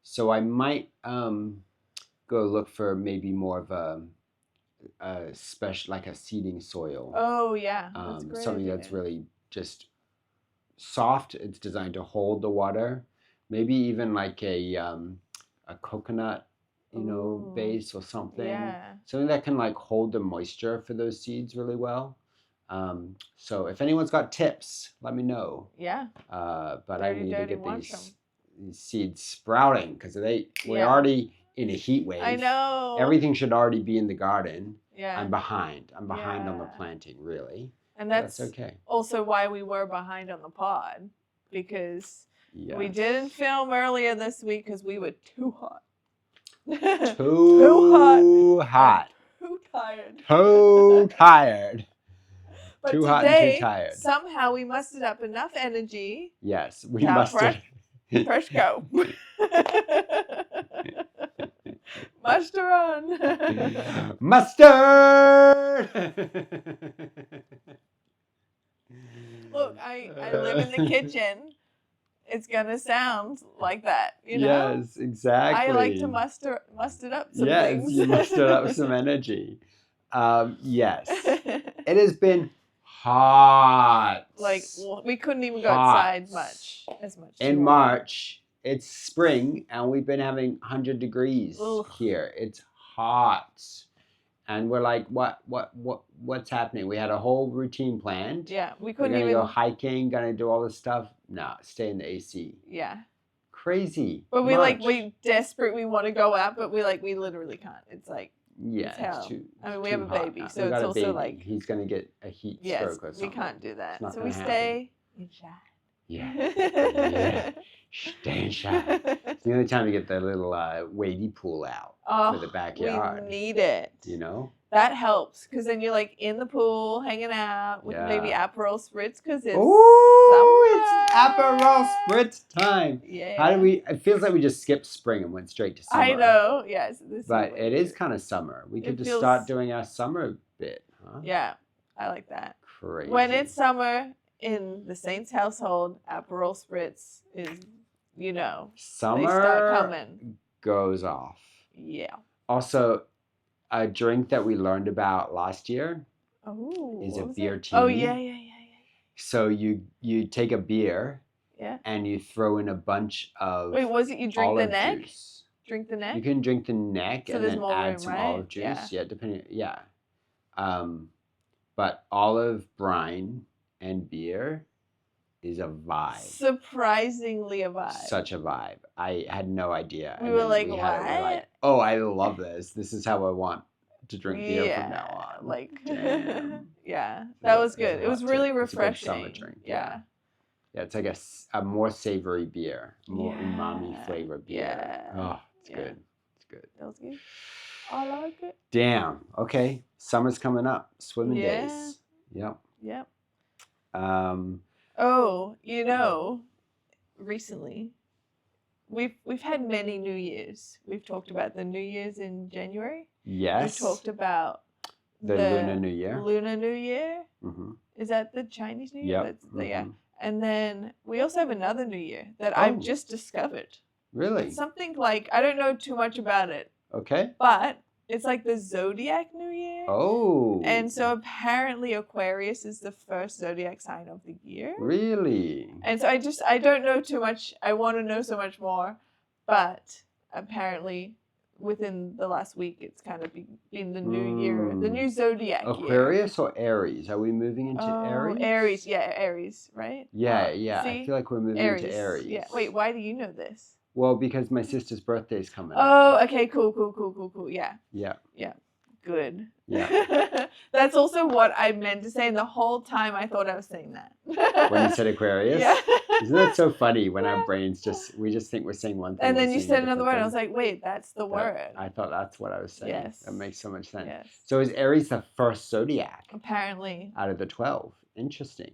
So I might go look for maybe more of a special, like a seeding soil. Oh yeah. That's great. Something that's really just soft. It's designed to hold the water. Maybe even like a coconut, base or something. Yeah. Something that can like hold the moisture for those seeds really well. So if anyone's got tips, let me know. Yeah. But I need to get these seeds sprouting because we're already in a heat wave. I know. Everything should already be in the garden. Yeah. I'm behind on the planting, really. And that's okay. Also why we were behind on the pod, because we didn't film earlier this week because we were too hot. Too hot. Too tired. Too tired. But too today, hot and too tired. Somehow we mustered up enough energy. Yes, we mustered. Fresh go. Muster on. Mustard! Look, I live in the kitchen. It's gonna sound like that, you know? Yes, exactly. I like to muster up some things. Yes, you mustered up some energy. Yes. It has been hot. Like, we couldn't even go outside as much. In March, it's spring, and we've been having 100 degrees here. It's hot. And we're like, what's happening? We had a whole routine planned. Yeah, we couldn't even go hiking, gonna do all this stuff. No, stay in the AC. Yeah. Crazy. But we desperate. We want to go out, but we literally can't. It's like it's hell. We have a baby, so it's also like he's gonna get a heat stroke or something. We can't do that. So we happen. stay inside. Yeah. Stay inside. It's the only time to get the little wadey pool out for the backyard. We need it. You know? That helps, because then you're like in the pool, hanging out with maybe Aperol Spritz, because it's it's Aperol Spritz time. Yeah. It feels like we just skipped spring and went straight to summer. I know, yes. But it is kind of summer. We could just start doing our summer bit, huh? Yeah, I like that. Crazy. When it's summer in the Saints household, Aperol Spritz is, summer they start coming. Goes off. Yeah. Also, a drink that we learned about last year is a beer tea. Oh, yeah. So you take a beer and you throw in a bunch of Wait, was it you drink the neck? Juice. drink the neck? You can drink the neck So and there's then more add room, some right? olive juice. Yeah, depending. Yeah. But olive brine and beer is a vibe. Surprisingly a vibe. Such a vibe. I had no idea. We And were then like, we what? had it. We were like, oh, I love this. This is how I want to drink beer from now on. Like, damn. Yeah, that was good. It was really refreshing. It's a good summer drink. Yeah, it's like a more savory beer, more umami flavored beer. Yeah. Oh, it's good. It's good. That was good. I like it. Damn. Okay, summer's coming up. Swimming days. Yep. Yep. Oh, recently we've had many New Years. We've talked about the New Year's in January. Yes. We've talked about the Lunar New Year. Lunar New Year. Mm-hmm. Is that the Chinese New Year? Yep. Yeah. And then we also have another New Year that I've just discovered. Really? It's something like, I don't know too much about it. Okay. But it's like the Zodiac New Year. Oh. And so apparently Aquarius is the first zodiac sign of the year. Really? And so I don't know too much. I want to know so much more. But apparently within the last week, it's kind of been the new year, the new zodiac Aquarius or Aries? Are we moving into Aries? Aries. Yeah, Aries, right? Yeah. See? I feel like we're moving into Aries. Yeah. Wait, why do you know this? Well, because my sister's birthday's coming up. Oh, okay, cool. Yeah. Yeah. Good. Yeah. That's also what I meant to say, and the whole time I thought I was saying that. When you said Aquarius? Yeah. Isn't that so funny when our brains we just think we're saying one thing. And then you said another word, and I was like, wait, that's the word. I thought that's what I was saying. Yes. That makes so much sense. Yes. So is Aries the first zodiac? Apparently. Out of the 12. Interesting.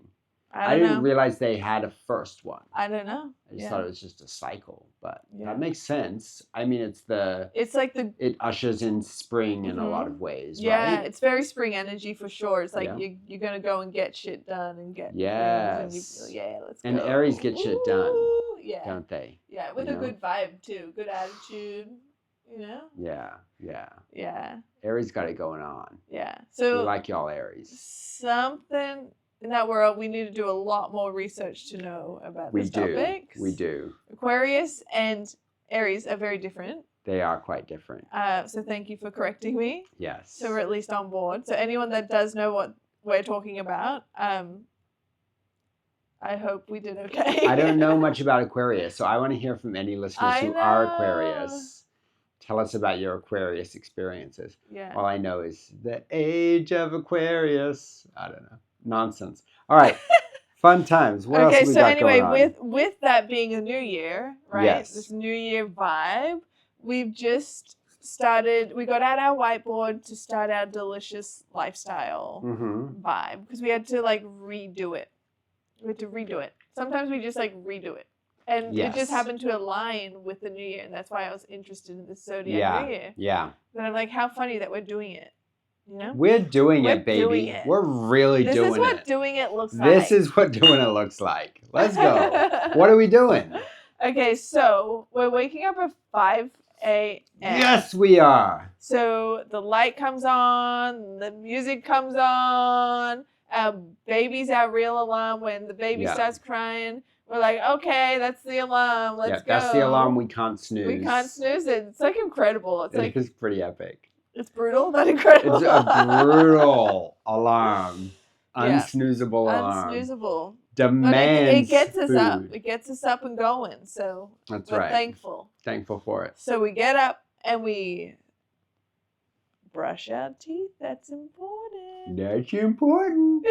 I didn't realize they had a first one. I don't know. I just thought it was just a cycle, but Yeah. that makes sense. I mean, it's like it ushers in spring in a lot of ways, yeah, right? it's very spring energy for sure. It's like you're gonna go and get shit done and get things, and let's go. And Aries get shit done, don't they? Yeah, with a good vibe too, good attitude, you know. Yeah. Aries got it going on. Yeah, so we like y'all Aries. Something in that world, we need to do a lot more research to know about this topic. We do. Aquarius and Aries are very different. They are quite different. So thank you for correcting me. Yes. So we're at least on board. So anyone that does know what we're talking about, I hope we did okay. I don't know much about Aquarius, so I want to hear from any listeners who are Aquarius. Tell us about your Aquarius experiences. Yeah. All I know is the age of Aquarius. I don't know. Nonsense. All right. Fun times. What else we got going on? with that being a new year, right? Yes. This new year vibe, we've just started. We got out our whiteboard to start our delicious lifestyle vibe because we had to redo it. We had to redo it. Sometimes we just redo it, and it just happened to align with the new year, and that's why I was interested in the zodiac new year. Yeah. But I'm like, how funny that we're doing it. You know? We're doing it, baby. We're really doing it. This is what doing it looks like. This is what doing it looks like. Let's go. What are we doing? Okay, so we're waking up at 5 a.m. Yes, we are. So the light comes on, the music comes on, our baby's our real alarm. When the baby starts crying, we're like, okay, that's the alarm. Let's go. That's the alarm we can't snooze. We can't snooze it. It's incredible. It's pretty epic. It's brutal, but incredible. It's a brutal alarm. Unsnoozable alarm. Unsnoozable. Demands but it gets us food. up. It gets us up and going. So that's we're right. Thankful. Thankful for it. So we get up and we brush our teeth. That's important. That's important.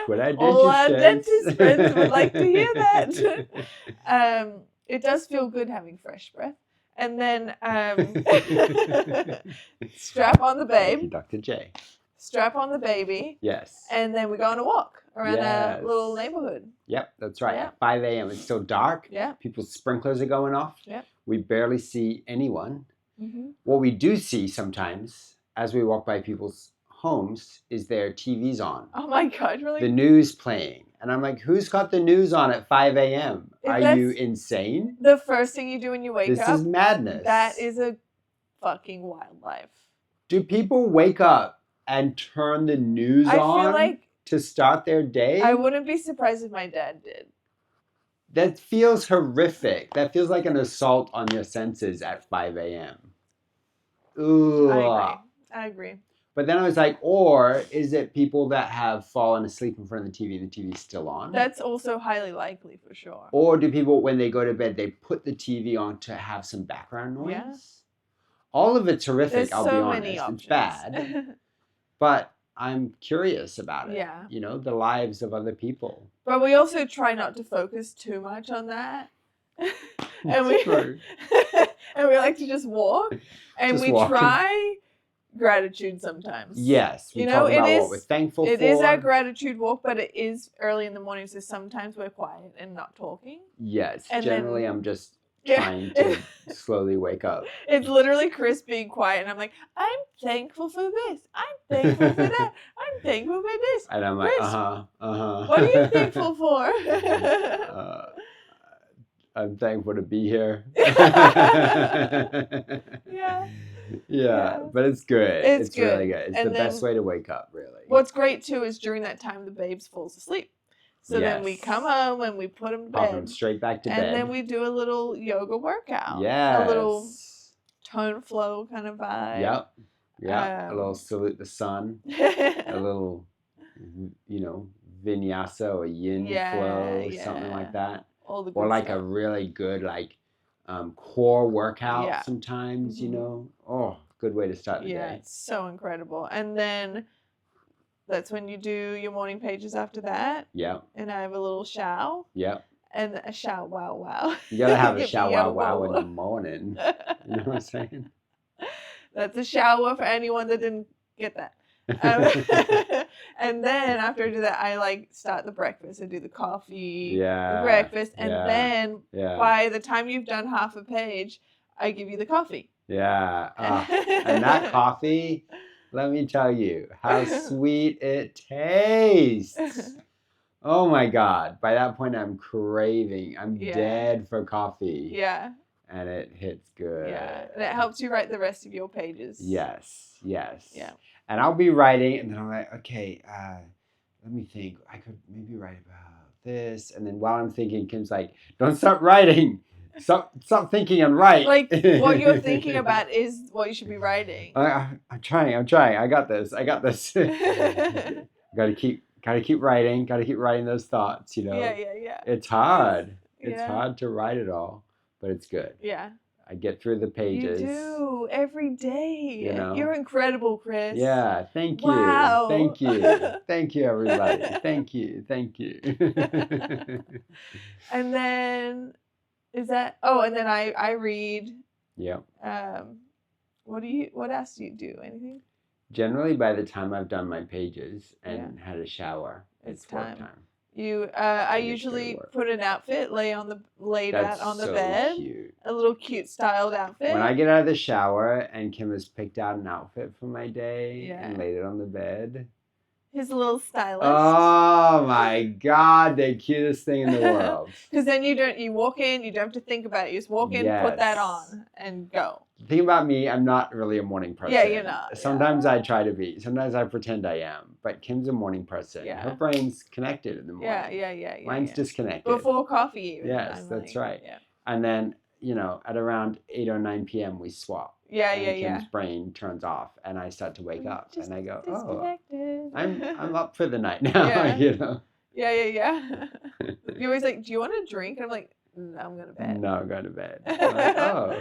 What our dentist all our says. dentist friends would like to hear that. It does feel good having fresh breath. And then strap on the babe. Thank you, Dr. J. Strap on the baby. Yes. And then we go on a walk around our little neighborhood. Yep, that's right. At 5 a.m. It's still dark. Yeah. People's sprinklers are going off. Yeah. We barely see anyone. Mm-hmm. What we do see sometimes as we walk by people's homes is their TVs on. Oh my God, really? The news playing. And I'm like, who's got the news on at 5 a.m.? Are you insane? The first thing you do when you wake up? This is madness. That is a fucking wildlife. Do people wake up and turn the news on feel like to start their day? I wouldn't be surprised if my dad did. That feels horrific. That feels like an assault on your senses at 5 a.m. Ooh. I agree. But then I was like, or is it people that have fallen asleep in front of the TV and the TV's still on? That's also highly likely for sure. Or do people, when they go to bed, they put the TV on to have some background noise? Yeah. All of it's horrific, I'll be honest. Many options. It's bad. But I'm curious about it. Yeah. You know, the lives of other people. But we also try not to focus too much on that. And we like to just walk. And we try gratitude sometimes. Yes. We talk about what we're thankful for. It is our gratitude walk, but it is early in the morning, so sometimes we're quiet and not talking. Yes. And generally I'm just trying to slowly wake up. It's literally Chris being quiet, and I'm like, I'm thankful for this. I'm thankful for that. I'm thankful for this. And I'm like, Chris, what are you thankful for? I'm thankful to be here. Yeah, but it's good. It's good. Really good. It's the best way to wake up, really. What's great, too, is during that time, the babes falls asleep. So then we come home and we put them to bed. Pop them straight back to bed. And then we do a little yoga workout. Yes. A little tone flow kind of vibe. Yep. Yeah. A little salute the sun. A little, vinyasa or yin flow, something like that. All the good or like stuff. A really good core workout sometimes, Oh, good way to start the day. Yeah, it's so incredible. And then that's when you do your morning pages after that. Yeah. And I have a little shower. Yeah. And a shower wow. You gotta have a shower wow in the morning. You know what I'm saying? That's a shower for anyone that didn't get that. And then after I do that, I start the breakfast. I do the coffee, the breakfast, and then by the time you've done half a page, I give you the coffee. Yeah. And that coffee, let me tell you how sweet it tastes. Oh my God. By that point, I'm craving. I'm dead for coffee. Yeah. And it hits good. Yeah. And it helps you write the rest of your pages. Yes. Yeah. And I'll be writing, and then I'm like, okay, let me think. I could maybe write about this. And then while I'm thinking, Kim's like, don't stop writing. Stop thinking and write. What you're thinking about is what you should be writing. I'm trying. I got this. Gotta keep writing. Gotta keep writing those thoughts, Yeah. It's hard. It's hard to write it all, but it's good. Yeah. I get through the pages. You do every day. You're incredible, Chris. Yeah, thank you. Wow. Thank you. Thank you, everybody. Thank you. And then and then I read. Yeah. What else do you do? Anything? Generally, by the time I've done my pages and had a shower, it's work time. I usually put an outfit laid out on the bed. Cute. A little cute styled outfit. When I get out of the shower and Kim has picked out an outfit for my day and laid it on the bed. His little stylist. Oh my God, the cutest thing in the world. Because then you walk in, you don't have to think about it. You just walk in, put that on, and go. The thing about me, I'm not really a morning person. Yeah, you're not. Sometimes I try to be. Sometimes I pretend I am. But Kim's a morning person. Yeah. Her brain's connected in the morning. Yeah. Mine's disconnected. Before coffee even. Yes, that's right. Yeah. And then, at around 8 or 9 p.m. we swap. Yeah. Kim's brain turns off and I start to wake up and I go, I'm up for the night now, Yeah. You're always like, do you want a drink? And I'm like, no, I'm going to bed. No, I'm going to bed. I'm like,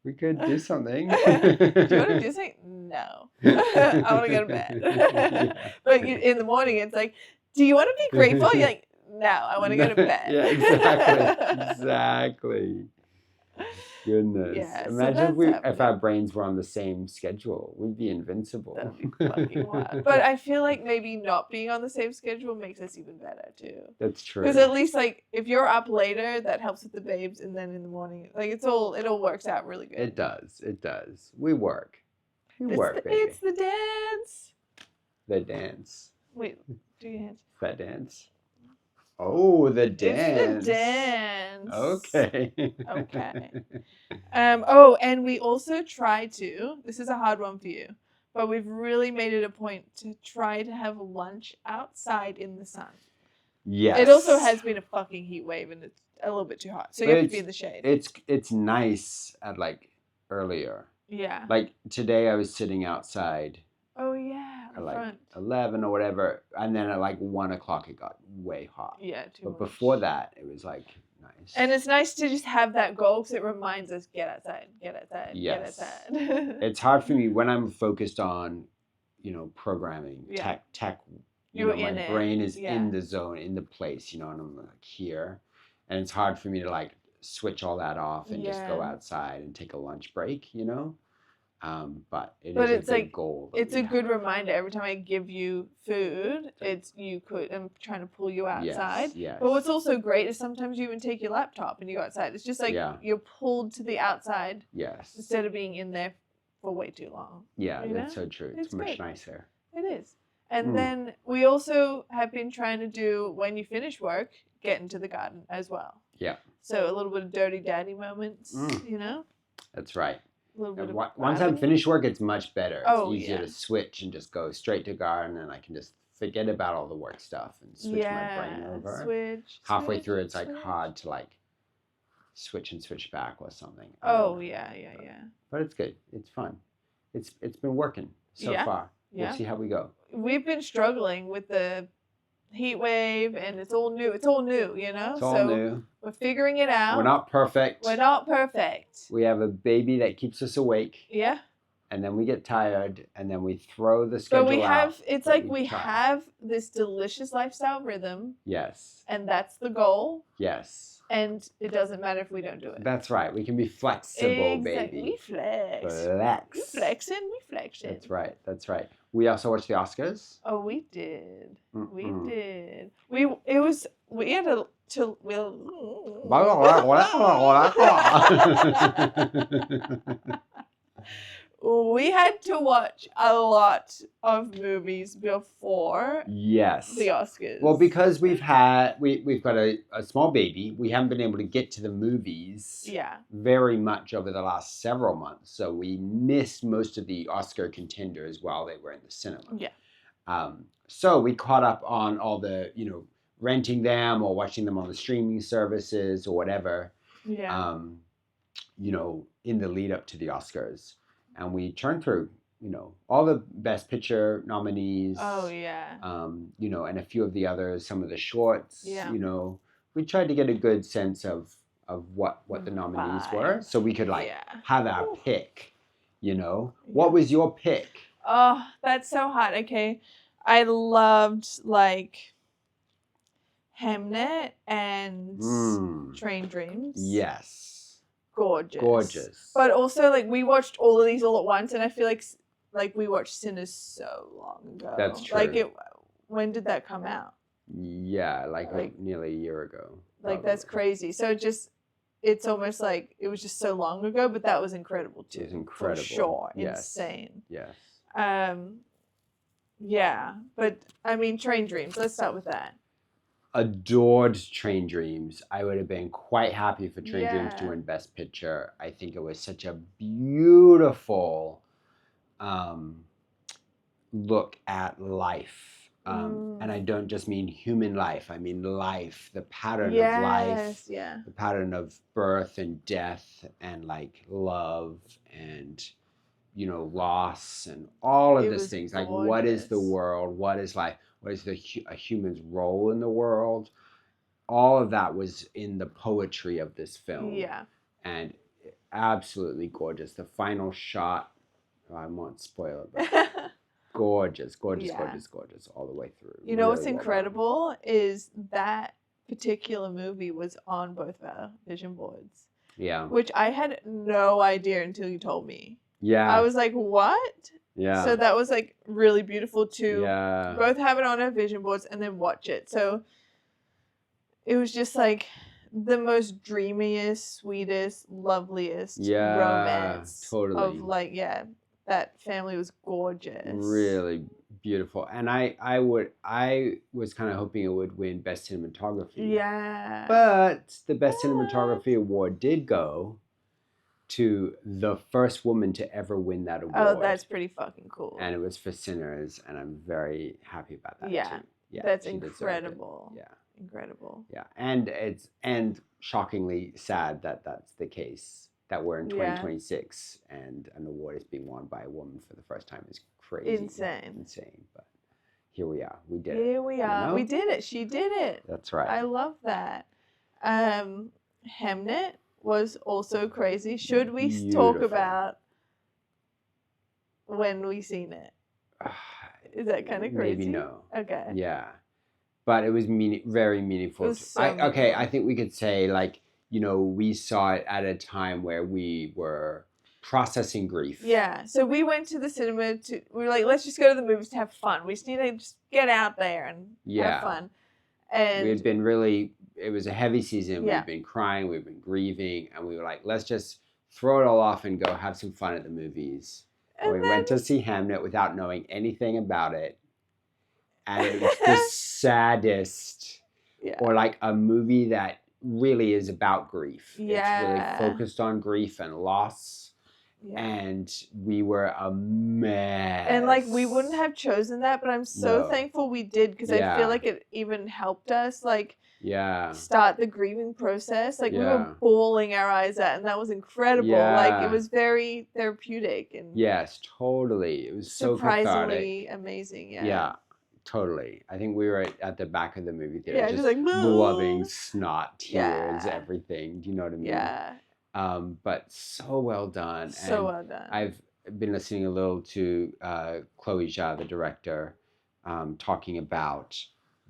we could do something. Do you want to do something? No. I want to go to bed. But in the morning, it's like, do you want to be grateful? You're like, no, I want to go to bed. Yeah, exactly. Goodness. Yeah, imagine if our brains were on the same schedule. We'd be invincible. That'd be fucking wild. But I feel like maybe not being on the same schedule makes us even better too. That's true. Because at least if you're up later, that helps with the babes, and then in the morning, it all works out really good. It does. We work. It's the dance. The dance. Wait, do you dance? That dance. Oh, the dance. It's the dance. Okay. And we also try to, this is a hard one for you, but we've really made it a point to try to have lunch outside in the sun. Yes. It also has been a fucking heat wave, and it's a little bit too hot, so you have to be in the shade. It's nice at like earlier. Yeah. Like today, I was sitting outside. Oh yeah, at like front. 11 or whatever, and then at like 1 o'clock it got way hot. Yeah, too much. But before that, it was like nice. And it's nice to just have that goal because it reminds us, get outside, Yes. get outside. It's hard for me when I'm focused on, programming, tech. My brain is in the zone, in the place, and I'm like here, and it's hard for me to like switch all that off and just go outside and take a lunch break, But it's a good goal. It's a good reminder. Every time I give you food, I'm trying to pull you outside. Yes. But what's also great is sometimes you even take your laptop and you go outside. It's just like you're pulled to the outside. Yes. Instead of being in there for way too long. Yeah, that's so true. It's much nicer. It is. And then we also have been trying to do, when you finish work, get into the garden as well. Yeah. So a little bit of dirty daddy moments, That's right. Once I'm finished work, it's much better. It's easier to switch and just go straight to garden, and I can just forget about all the work stuff and switch my brain over. Halfway through, it's like hard to like switch and switch back or something. Yeah. But it's good. It's fun. It's been working so far. We'll see how we go. We've been struggling with the heat wave, and it's all new. It's all new, It's all new. We're figuring it out. We're not perfect. We have a baby that keeps us awake. Yeah. And then we get tired, and then we throw the schedule out. It's like we have this delicious lifestyle rhythm. Yes. And that's the goal. Yes. And it doesn't matter if we don't do it. That's right. We can be flexible, baby. We flex. We flexing. That's right. We also watched the Oscars. Oh, we did. Mm-mm. We did. We had to. We had to watch a lot of movies before the Oscars. Well, because we've got a small baby, we haven't been able to get to the movies very much over the last several months. So we missed most of the Oscar contenders while they were in the cinema. Yeah. So we caught up on all the, renting them or watching them on the streaming services or whatever. Yeah. In the lead up to the Oscars. And we turned through, all the Best Picture nominees. Oh, yeah. And a few of the others, some of the shorts. Yeah. We tried to get a good sense of what the nominees were, so we could have our pick. What was your pick? Oh, that's so hot. Okay, I loved Hemnet and Train Dreams. Yes. Gorgeous. But also, we watched all of these all at once, and I feel like we watched Sinners so long ago. That's true. When did that come out? Yeah, nearly a year ago. That's crazy. So it's almost like it was just so long ago, but that was incredible too. It was incredible. For sure. Yes. Insane. Yes. Yeah, but I mean, Train Dreams. Let's start with that. Adored Train Dreams. I would have been quite happy for Train Dreams to win Best Picture. I think it was such a beautiful look at life. And I don't just mean human life. I mean life, the pattern of life, the pattern of birth and death and love and, loss and all of these things. Gorgeous. What is the world? What is life? What is a human's role in the world? All of that was in the poetry of this film. Yeah. And absolutely gorgeous. The final shot, I won't spoil it, but gorgeous all the way through. You know what's incredible is that particular movie was on both of our vision boards. Yeah. Which I had no idea until you told me. Yeah. I was like, what? Yeah. So that was really beautiful to both have it on our vision boards and then watch it. So it was just the most dreamiest, sweetest, loveliest romance. Totally. Of that family was gorgeous. Really beautiful. And I was kind of hoping it would win Best Cinematography. Yeah. But the Best Cinematography award did go to the first woman to ever win that award. Oh, that's pretty fucking cool. And it was for Sinners, and I'm very happy about that too. Yeah, That's she deserved it. incredible. Yeah. Incredible. Yeah, and shockingly sad that that's the case, that we're in 2026 and an award is being won by a woman for the first time is crazy. Insane. But here we are. We did it. Here we are. You know? We did it. She did it. That's right. I love that. Hemnet was also crazy. Should we talk about when we seen it? Is that kind of crazy? Maybe no. Okay. Yeah. But it was very meaningful. It was so meaningful. I think we could say, like, you know, we saw it at a time where we were processing grief. Yeah. So we went to the cinema we were like, let's just go to the movies to have fun. We just need to just get out there and have fun. And we had been it was a heavy season. We've been crying, we've been grieving, and we were like, let's just throw it all off and go have some fun at the movies. And we went to see Hamnet without knowing anything about it. And it was the saddest, or like a movie that really is about grief. Yeah. It's really focused on grief and loss. Yeah. And we were a mess. And like, we wouldn't have chosen that, but I'm so thankful we did, because I feel like it even helped us, like, start the grieving process. Like, we were bawling our eyes out, and that was incredible. Like, it was very therapeutic. And yes, totally. It was so surprisingly amazing. Yeah. Totally. I think we were at the back of the movie theater, just like blubbing, snot, tears, everything. Do you know what I mean? Yeah. But so well done. So well done. I've been listening a little to Chloe Zhao, the director, talking about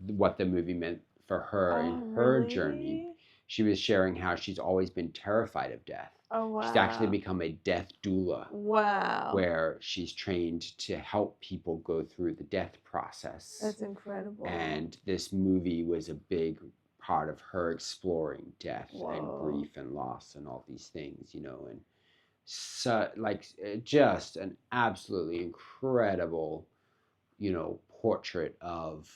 what the movie meant for her in her journey. She was sharing how she's always been terrified of death. Oh, wow. She's actually become a death doula. Wow. Where she's trained to help people go through the death process. That's incredible. And this movie was a big part of her exploring death and grief and loss and all these things, you know, and so, like, just an absolutely incredible, you know, portrait of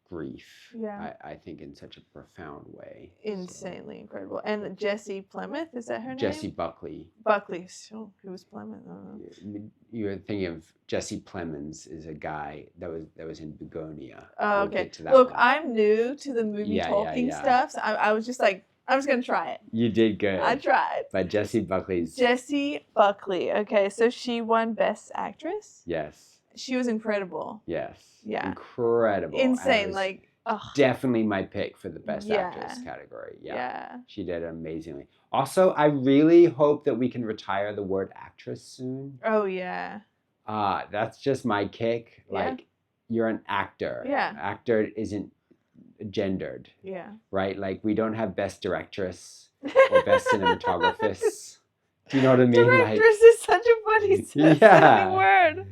grief. Yeah. I think in such a profound way. Insanely incredible. And Jessie Plemons, is that her name? Jessie Buckley. Buckley. Oh, who was Plemons? You're thinking of Jesse Plemons, is a guy that was in Begonia. Oh, okay. Look, I'm new to the movie talking stuff, so I was just like, I'm just gonna try it. You did good. I tried. But Jessie Buckley. Okay, so she won Best Actress. Yes. She was incredible. Yes. Yeah. Incredible. Insane. Like, definitely my pick for the Best Actress category. Yeah. She did amazingly. Also, I really hope that we can retire the word actress soon. Oh, yeah. That's just my kick. Like, you're an actor. Yeah. Actor isn't gendered. Yeah. Right? Like, we don't have Best Directress or Best Cinematographist. Do you know what I mean? Directress is such a funny word.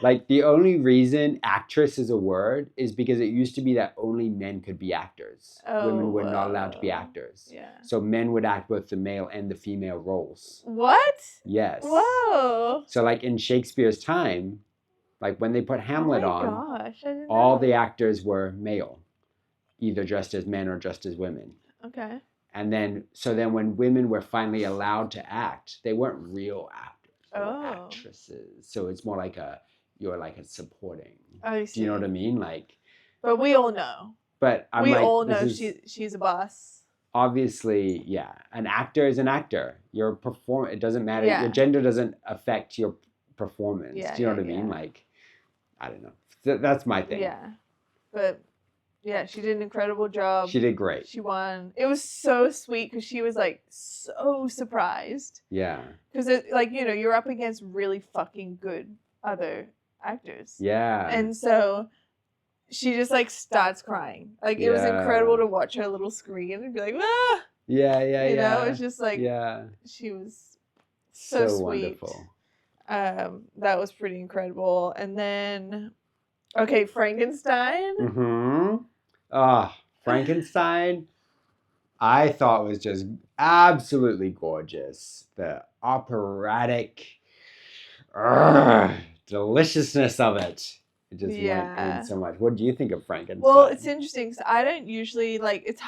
Like, the only reason actress is a word is because it used to be that only men could be actors. Women were not allowed to be actors. Yeah. So men would act both the male and the female roles. What? Yes. Whoa. So, like, in Shakespeare's time, like, when they put Hamlet on, I didn't all know. the actors were male, either dressed as men or dressed as women. Okay. And then, so then when women were finally allowed to act, they weren't real actors. They were actresses. So it's more like you're like a supporting. I see. Do you know what I mean? Like. But we all know. But we all know she's a boss. Obviously, yeah. An actor is an actor. Your it doesn't matter. Yeah. Your gender doesn't affect your performance. Yeah, Do you know what I mean? Like, I don't know. That's my thing. Yeah. But. Yeah, she did an incredible job. She did great. She won. It was so sweet because she was like so surprised. Yeah. Because like, you know, you're up against really fucking good other actors. Yeah. And so she just like starts crying. Like it was incredible to watch her little screen and be like, ah. Yeah. You know, it's just like she was so sweet. Wonderful. That was pretty incredible. And then Frankenstein. Mm-hmm. Frankenstein, I thought was just absolutely gorgeous. The operatic deliciousness of it. It just went in so much. What do you think of Frankenstein? Well, it's interesting because I don't usually like. It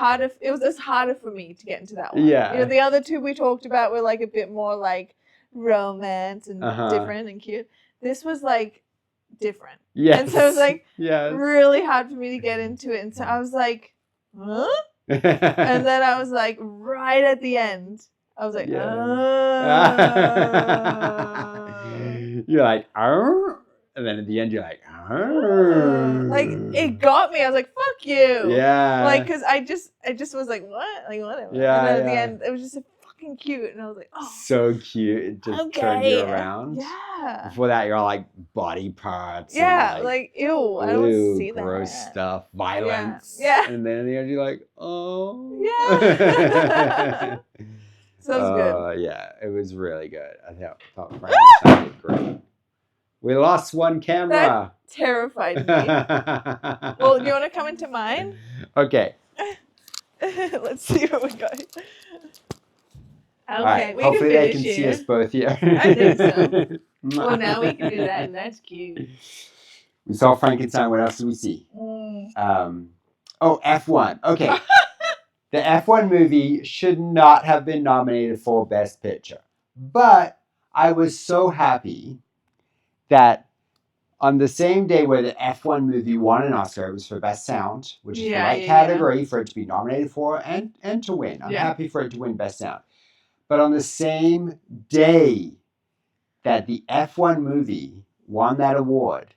was harder for me to get into that one. Yeah. You know, the other two we talked about were like a bit more like romance and different and cute. This was like different. Yes. And so it was like yes. really hard for me to get into it. And so I was like, huh? And then I was like, right at the end, I was like, You're like, arr? And then at the end, you're like, arr. Like, it got me. I was like, fuck you. Yeah. Like, because I just was like, what? Like, whatever. Yeah, and then at the end, it was just fucking cute. And I was like, oh. So cute. It just turned you around. Yeah. Before that, you're all like body parts. Yeah, and like, ew. I don't want to see that. Gross stuff. Violence. Yeah. And then at the end, you're like, oh. Yeah. So it was good. Yeah, it was really good. I thought Frankenstein did great. We lost one camera. That terrified me. Well, you want to come into mine? Okay. Let's see what we got. Okay, right. Hopefully they can see us both here. I think so. Well, now we can do that, and that's cute. We saw Frankenstein. What else did we see? F1. Okay. The F1 movie should not have been nominated for Best Picture. But I was so happy that on the same day where the F1 movie won an Oscar, it was for Best Sound, which is the right category for it to be nominated for and to win. I'm happy for it to win Best Sound. But on the same day that the F1 movie won that award,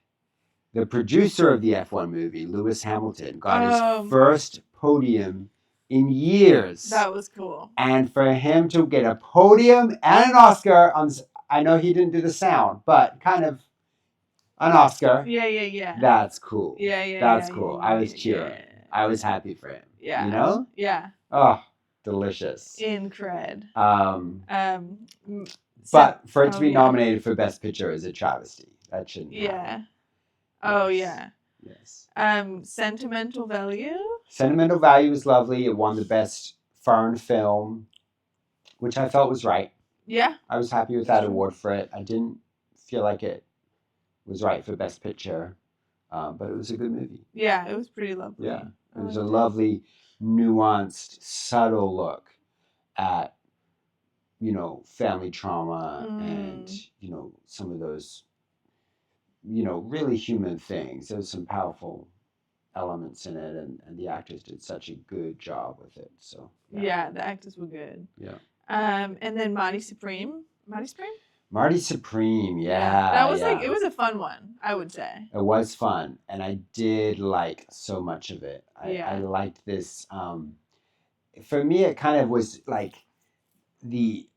the producer of the F1 movie, Lewis Hamilton, got his first podium in years. That was cool. And for him to get a podium and an Oscar on, I know he didn't do the sound, but kind of an Oscar. Yeah. That's cool. Yeah. That's cool. I was cheering. Yeah. I was happy for him. Yeah. You know? Yeah. Oh, delicious. Incred. But for it to be nominated for Best Picture is a travesty. That shouldn't happen. Oh, yeah. Yes. Sentimental Value? Sentimental Value was lovely. It won the Best Foreign Film, which I felt was right. Yeah. I was happy with that award for it. I didn't feel like it was right for Best Picture, but it was a good movie. Yeah, it was pretty lovely. Yeah. It was a lovely, nuanced, subtle look at, family trauma and, some of those, really human things. There was some powerful elements in it, and the actors did such a good job with it. So yeah, the actors were good. Yeah. And then Marty Supreme. Marty Supreme, yeah. That was it was a fun one, I would say. It was fun, and I did like so much of it. I liked this. For me, it kind of was like the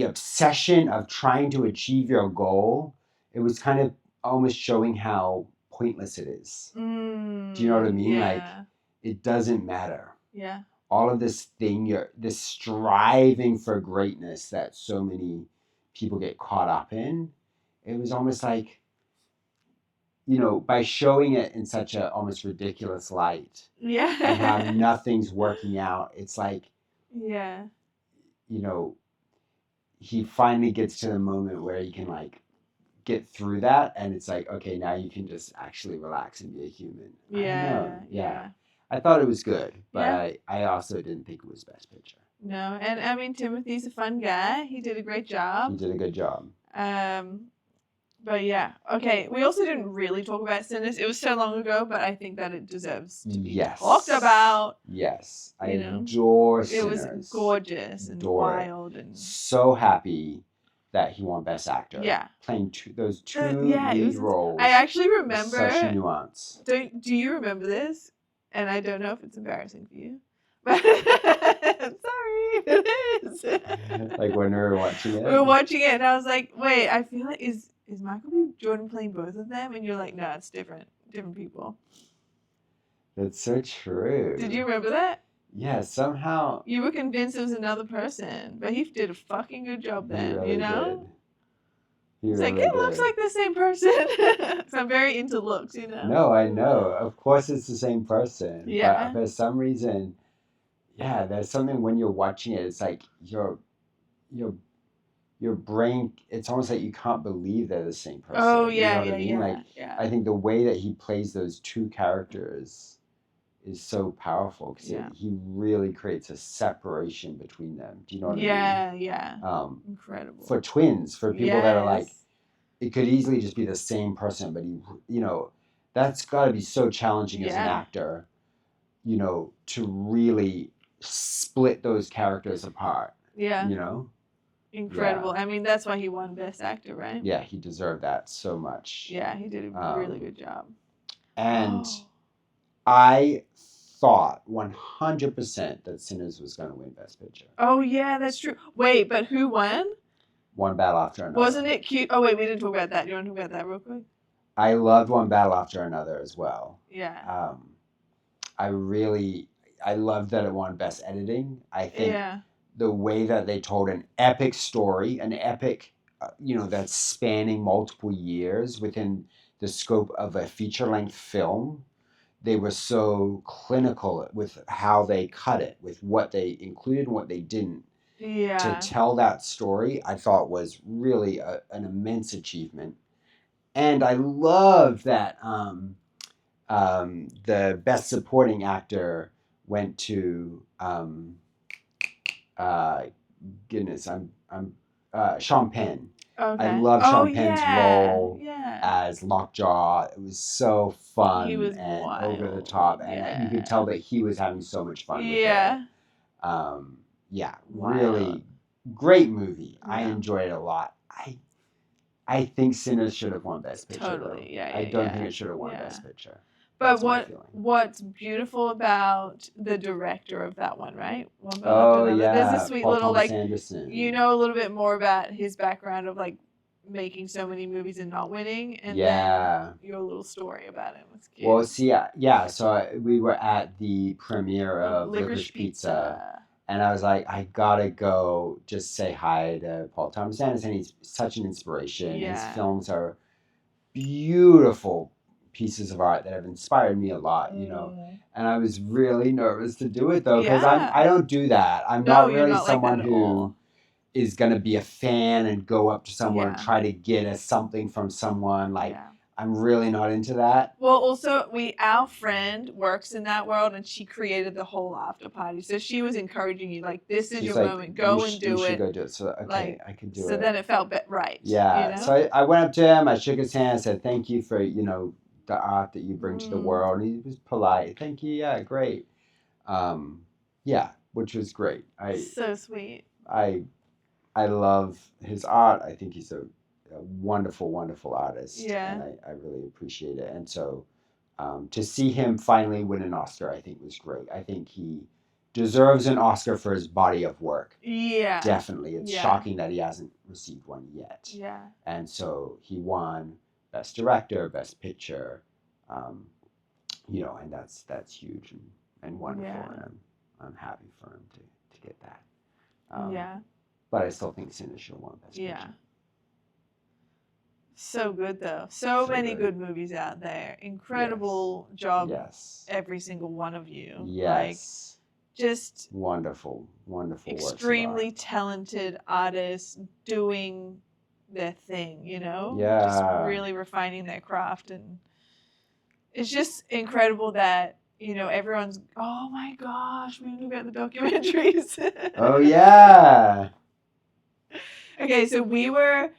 obsession of trying to achieve your goal. It was kind of almost showing how pointless it is. Do you know what I mean? Yeah. Like, it doesn't matter. Yeah. All of this this striving for greatness that so many people get caught up in, it was almost like, by showing it in such a almost ridiculous light, yeah, and how nothing's working out, it's like, yeah, he finally gets to the moment where he can like get through that, and it's like, okay, now you can just actually relax and be a human. Yeah. I thought it was good, but I also didn't think it was Best Picture. No, and I mean, Timothy's a fun guy. He did a great job. He did a good job. But yeah, okay. We also didn't really talk about Sinners. It was so long ago, but I think that it deserves to be talked about. Yes, I adore Sinners. It was gorgeous and wild, and so happy that he won Best Actor. Yeah, playing those two lead roles. I actually remember such nuance. Do you remember this? And I don't know if it's embarrassing for you, but I'm sorry, it is. Like when we were watching it. We were watching it, and I was like, "Wait, I feel like is Michael B. Jordan playing both of them?" And you're like, "No, it's different people." That's so true. Did you remember that? Yeah, somehow. You were convinced it was another person, but he did a fucking good job then. Really Did. It's really like, it looks like the same person. So I'm very into looks, No, I know. Of course it's the same person. Yeah. But for some reason, there's something when you're watching it, it's like your brain, it's almost like you can't believe they're the same person. Oh, you know what yeah, I mean? Like, I think the way that he plays those two characters is so powerful because he really creates a separation between them. Do you know what I mean? Yeah. Incredible. For twins, for people that are like, it could easily just be the same person, but he, that's got to be so challenging as an actor, to really split those characters apart. Yeah. Incredible. Yeah. I mean, that's why he won Best Actor, right? Yeah, he deserved that so much. Yeah, he did a really good job. And I thought 100% that Sinners was going to win Best Picture. Oh, yeah, that's true. Wait, but who won? One Battle After Another. Wasn't it cute? Oh, wait, we didn't talk about that. You want to talk about that real quick? I loved One Battle After Another as well. Yeah. I loved that it won Best Editing. I think the way that they told an epic story, an epic, that's spanning multiple years within the scope of a feature-length film, they were so clinical with how they cut it, with what they included and what they didn't. Yeah. To tell that story, I thought was really an immense achievement. And I love that the Best Supporting Actor went to Sean Penn. Okay. I love Sean Penn's role as Lockjaw. It was so fun and wild. Over the top, and you could tell that he was having so much fun with it. Really great movie. Yeah. I enjoyed it a lot. I think Sinners should have won Best Picture. Totally, I don't think it should have won Best Picture. But what's beautiful about the director of that one, right? There's a sweet Paul little Thomas Anderson. A little bit more about his background of making so many movies and not winning, and then your little story about it was cute. Well, so we were at the premiere of Licorice Pizza. And I was like, I gotta go just say hi to Paul Thomas Anderson. He's such an inspiration. Yeah. His films are beautiful pieces of art that have inspired me a lot, And I was really nervous to do it, though, because I don't do that. I'm not really someone who is going to be a fan and go up to someone and try to get something from someone. I'm really not into that. Well, also, our friend works in that world, and she created the whole after party. So she was encouraging you, this is your moment. Go and do it. You should go do it. So, okay, I can do it. So then it felt right. Yeah. So I went up to him. I shook his hand. I said, thank you for, the art that you bring to the world. And he was polite. Thank you. Yeah, great. Which was great. So sweet. I love his art. I think he's a wonderful, wonderful artist. Yeah. And I really appreciate it. And so to see him finally win an Oscar, I think was great. I think he deserves an Oscar for his body of work. Yeah. Definitely. It's shocking that he hasn't received one yet. Yeah. And so he won Best Director, Best Picture, and that's huge and wonderful. Yeah. And I'm happy for him to get that. But I still think Sinners should have won Best Picture. So good, though. So many good movies out there. Incredible job, every single one of you. Yes. Just wonderful extremely talented artists doing their thing, Yeah. Just really refining their craft. And it's just incredible that, everyone's, oh my gosh, we didn't about the documentaries. Oh, yeah. Okay, so we were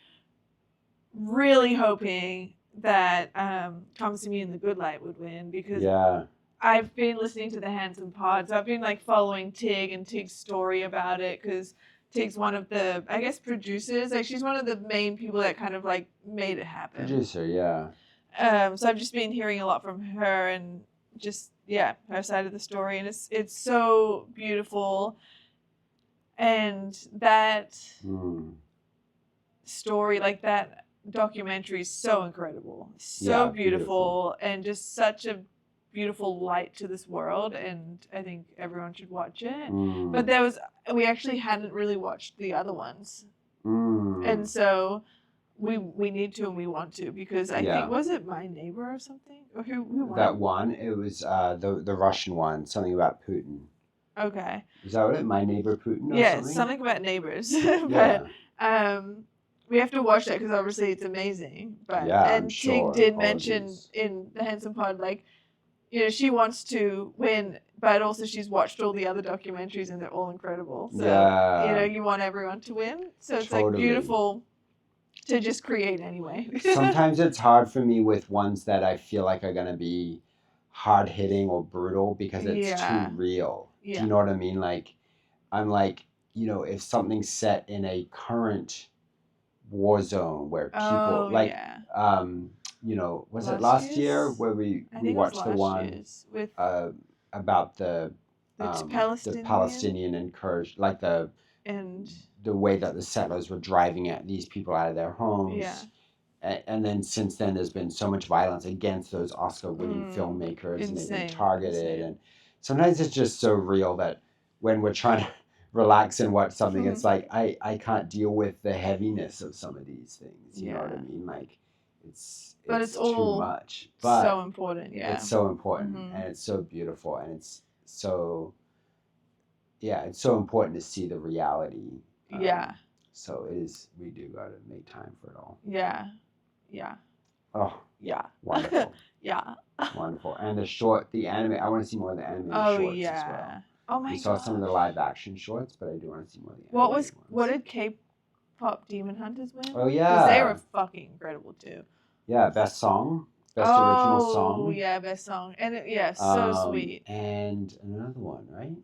really hoping that Come See Me in the Good Light would win, because I've been listening to the Handsome Pods. I've been following Tig and Tig's story about it, because Tig's one of the, I guess, producers. She's one of the main people that kind of made it happen. Producer, yeah. So I've just been hearing a lot from her, and just her side of the story, and it's so beautiful. And that story, that documentary is so incredible, so beautiful, and just such a beautiful light to this world, and I think everyone should watch it. But we actually hadn't really watched the other ones, and so we need to, and we want to, because I think, was it My Neighbor or something, or who won? That one, it was the Russian one, something about Putin. Okay, is that what it? My Neighbor Putin? Or something about neighbors. But we have to watch that, because obviously it's amazing. But and Tig did mention in the Handsome Pod, she wants to win, but also she's watched all the other documentaries, and they're all incredible. So you want everyone to win. So it's beautiful to just create anyway. Sometimes it's hard for me with ones that I feel like are gonna be hard hitting or brutal because it's too real. Yeah. Do you know what I mean? Like, I'm like, you know, if something's set in a current war zone where people you know, was it last year where we watched the one with about the Palestinian incursion, like the way that the settlers were driving these people out of their homes. Yeah. And then since then, there's been so much violence against those Oscar-winning filmmakers, and they've been targeted. And sometimes it's just so real that when we're trying to relax and watch something, it's like I can't deal with the heaviness of some of these things. You know what I mean? Like it's too much. But so important. Yeah, it's so important, and it's so beautiful, and it's so it's so important to see the reality. So it is. We do gotta make time for it all. Yeah. Oh. Yeah. Wonderful. Yeah. Wonderful. And the anime. I want to see more of the animated shorts as well. Oh my god. We saw some of the live action shorts, but I do want to see more of the animated ones. What did K-pop Demon Hunters win? Oh yeah. Because they were fucking incredible too. Yeah, best song. Best original song. Oh yeah, best song. And so sweet. And another one, right?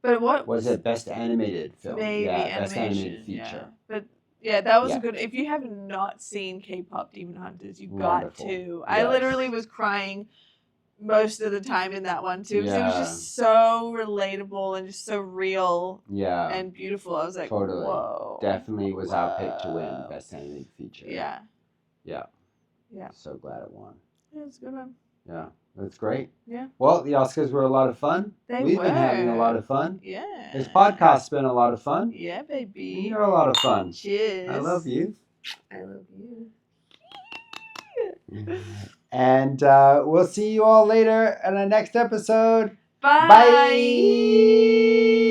But what was it? Best animated film. Maybe best animated feature. Yeah. But yeah, that was a good. If you have not seen K-pop Demon Hunters, you got to. I literally was crying most of the time in that one too. Because it was just so relatable and just so real. Yeah. And beautiful. I was like, totally. Whoa. Definitely was our pick to win best animated feature. Yeah. Yeah. Yeah. So glad it won. Yeah, it's a good one. Yeah. That's great. Yeah. Well, the Oscars were a lot of fun. We've been having a lot of fun. Yeah. This podcast's been a lot of fun. Yeah, baby. And you're a lot of fun. Cheers. I love you. I love you. And we'll see you all later in our next episode. Bye. Bye.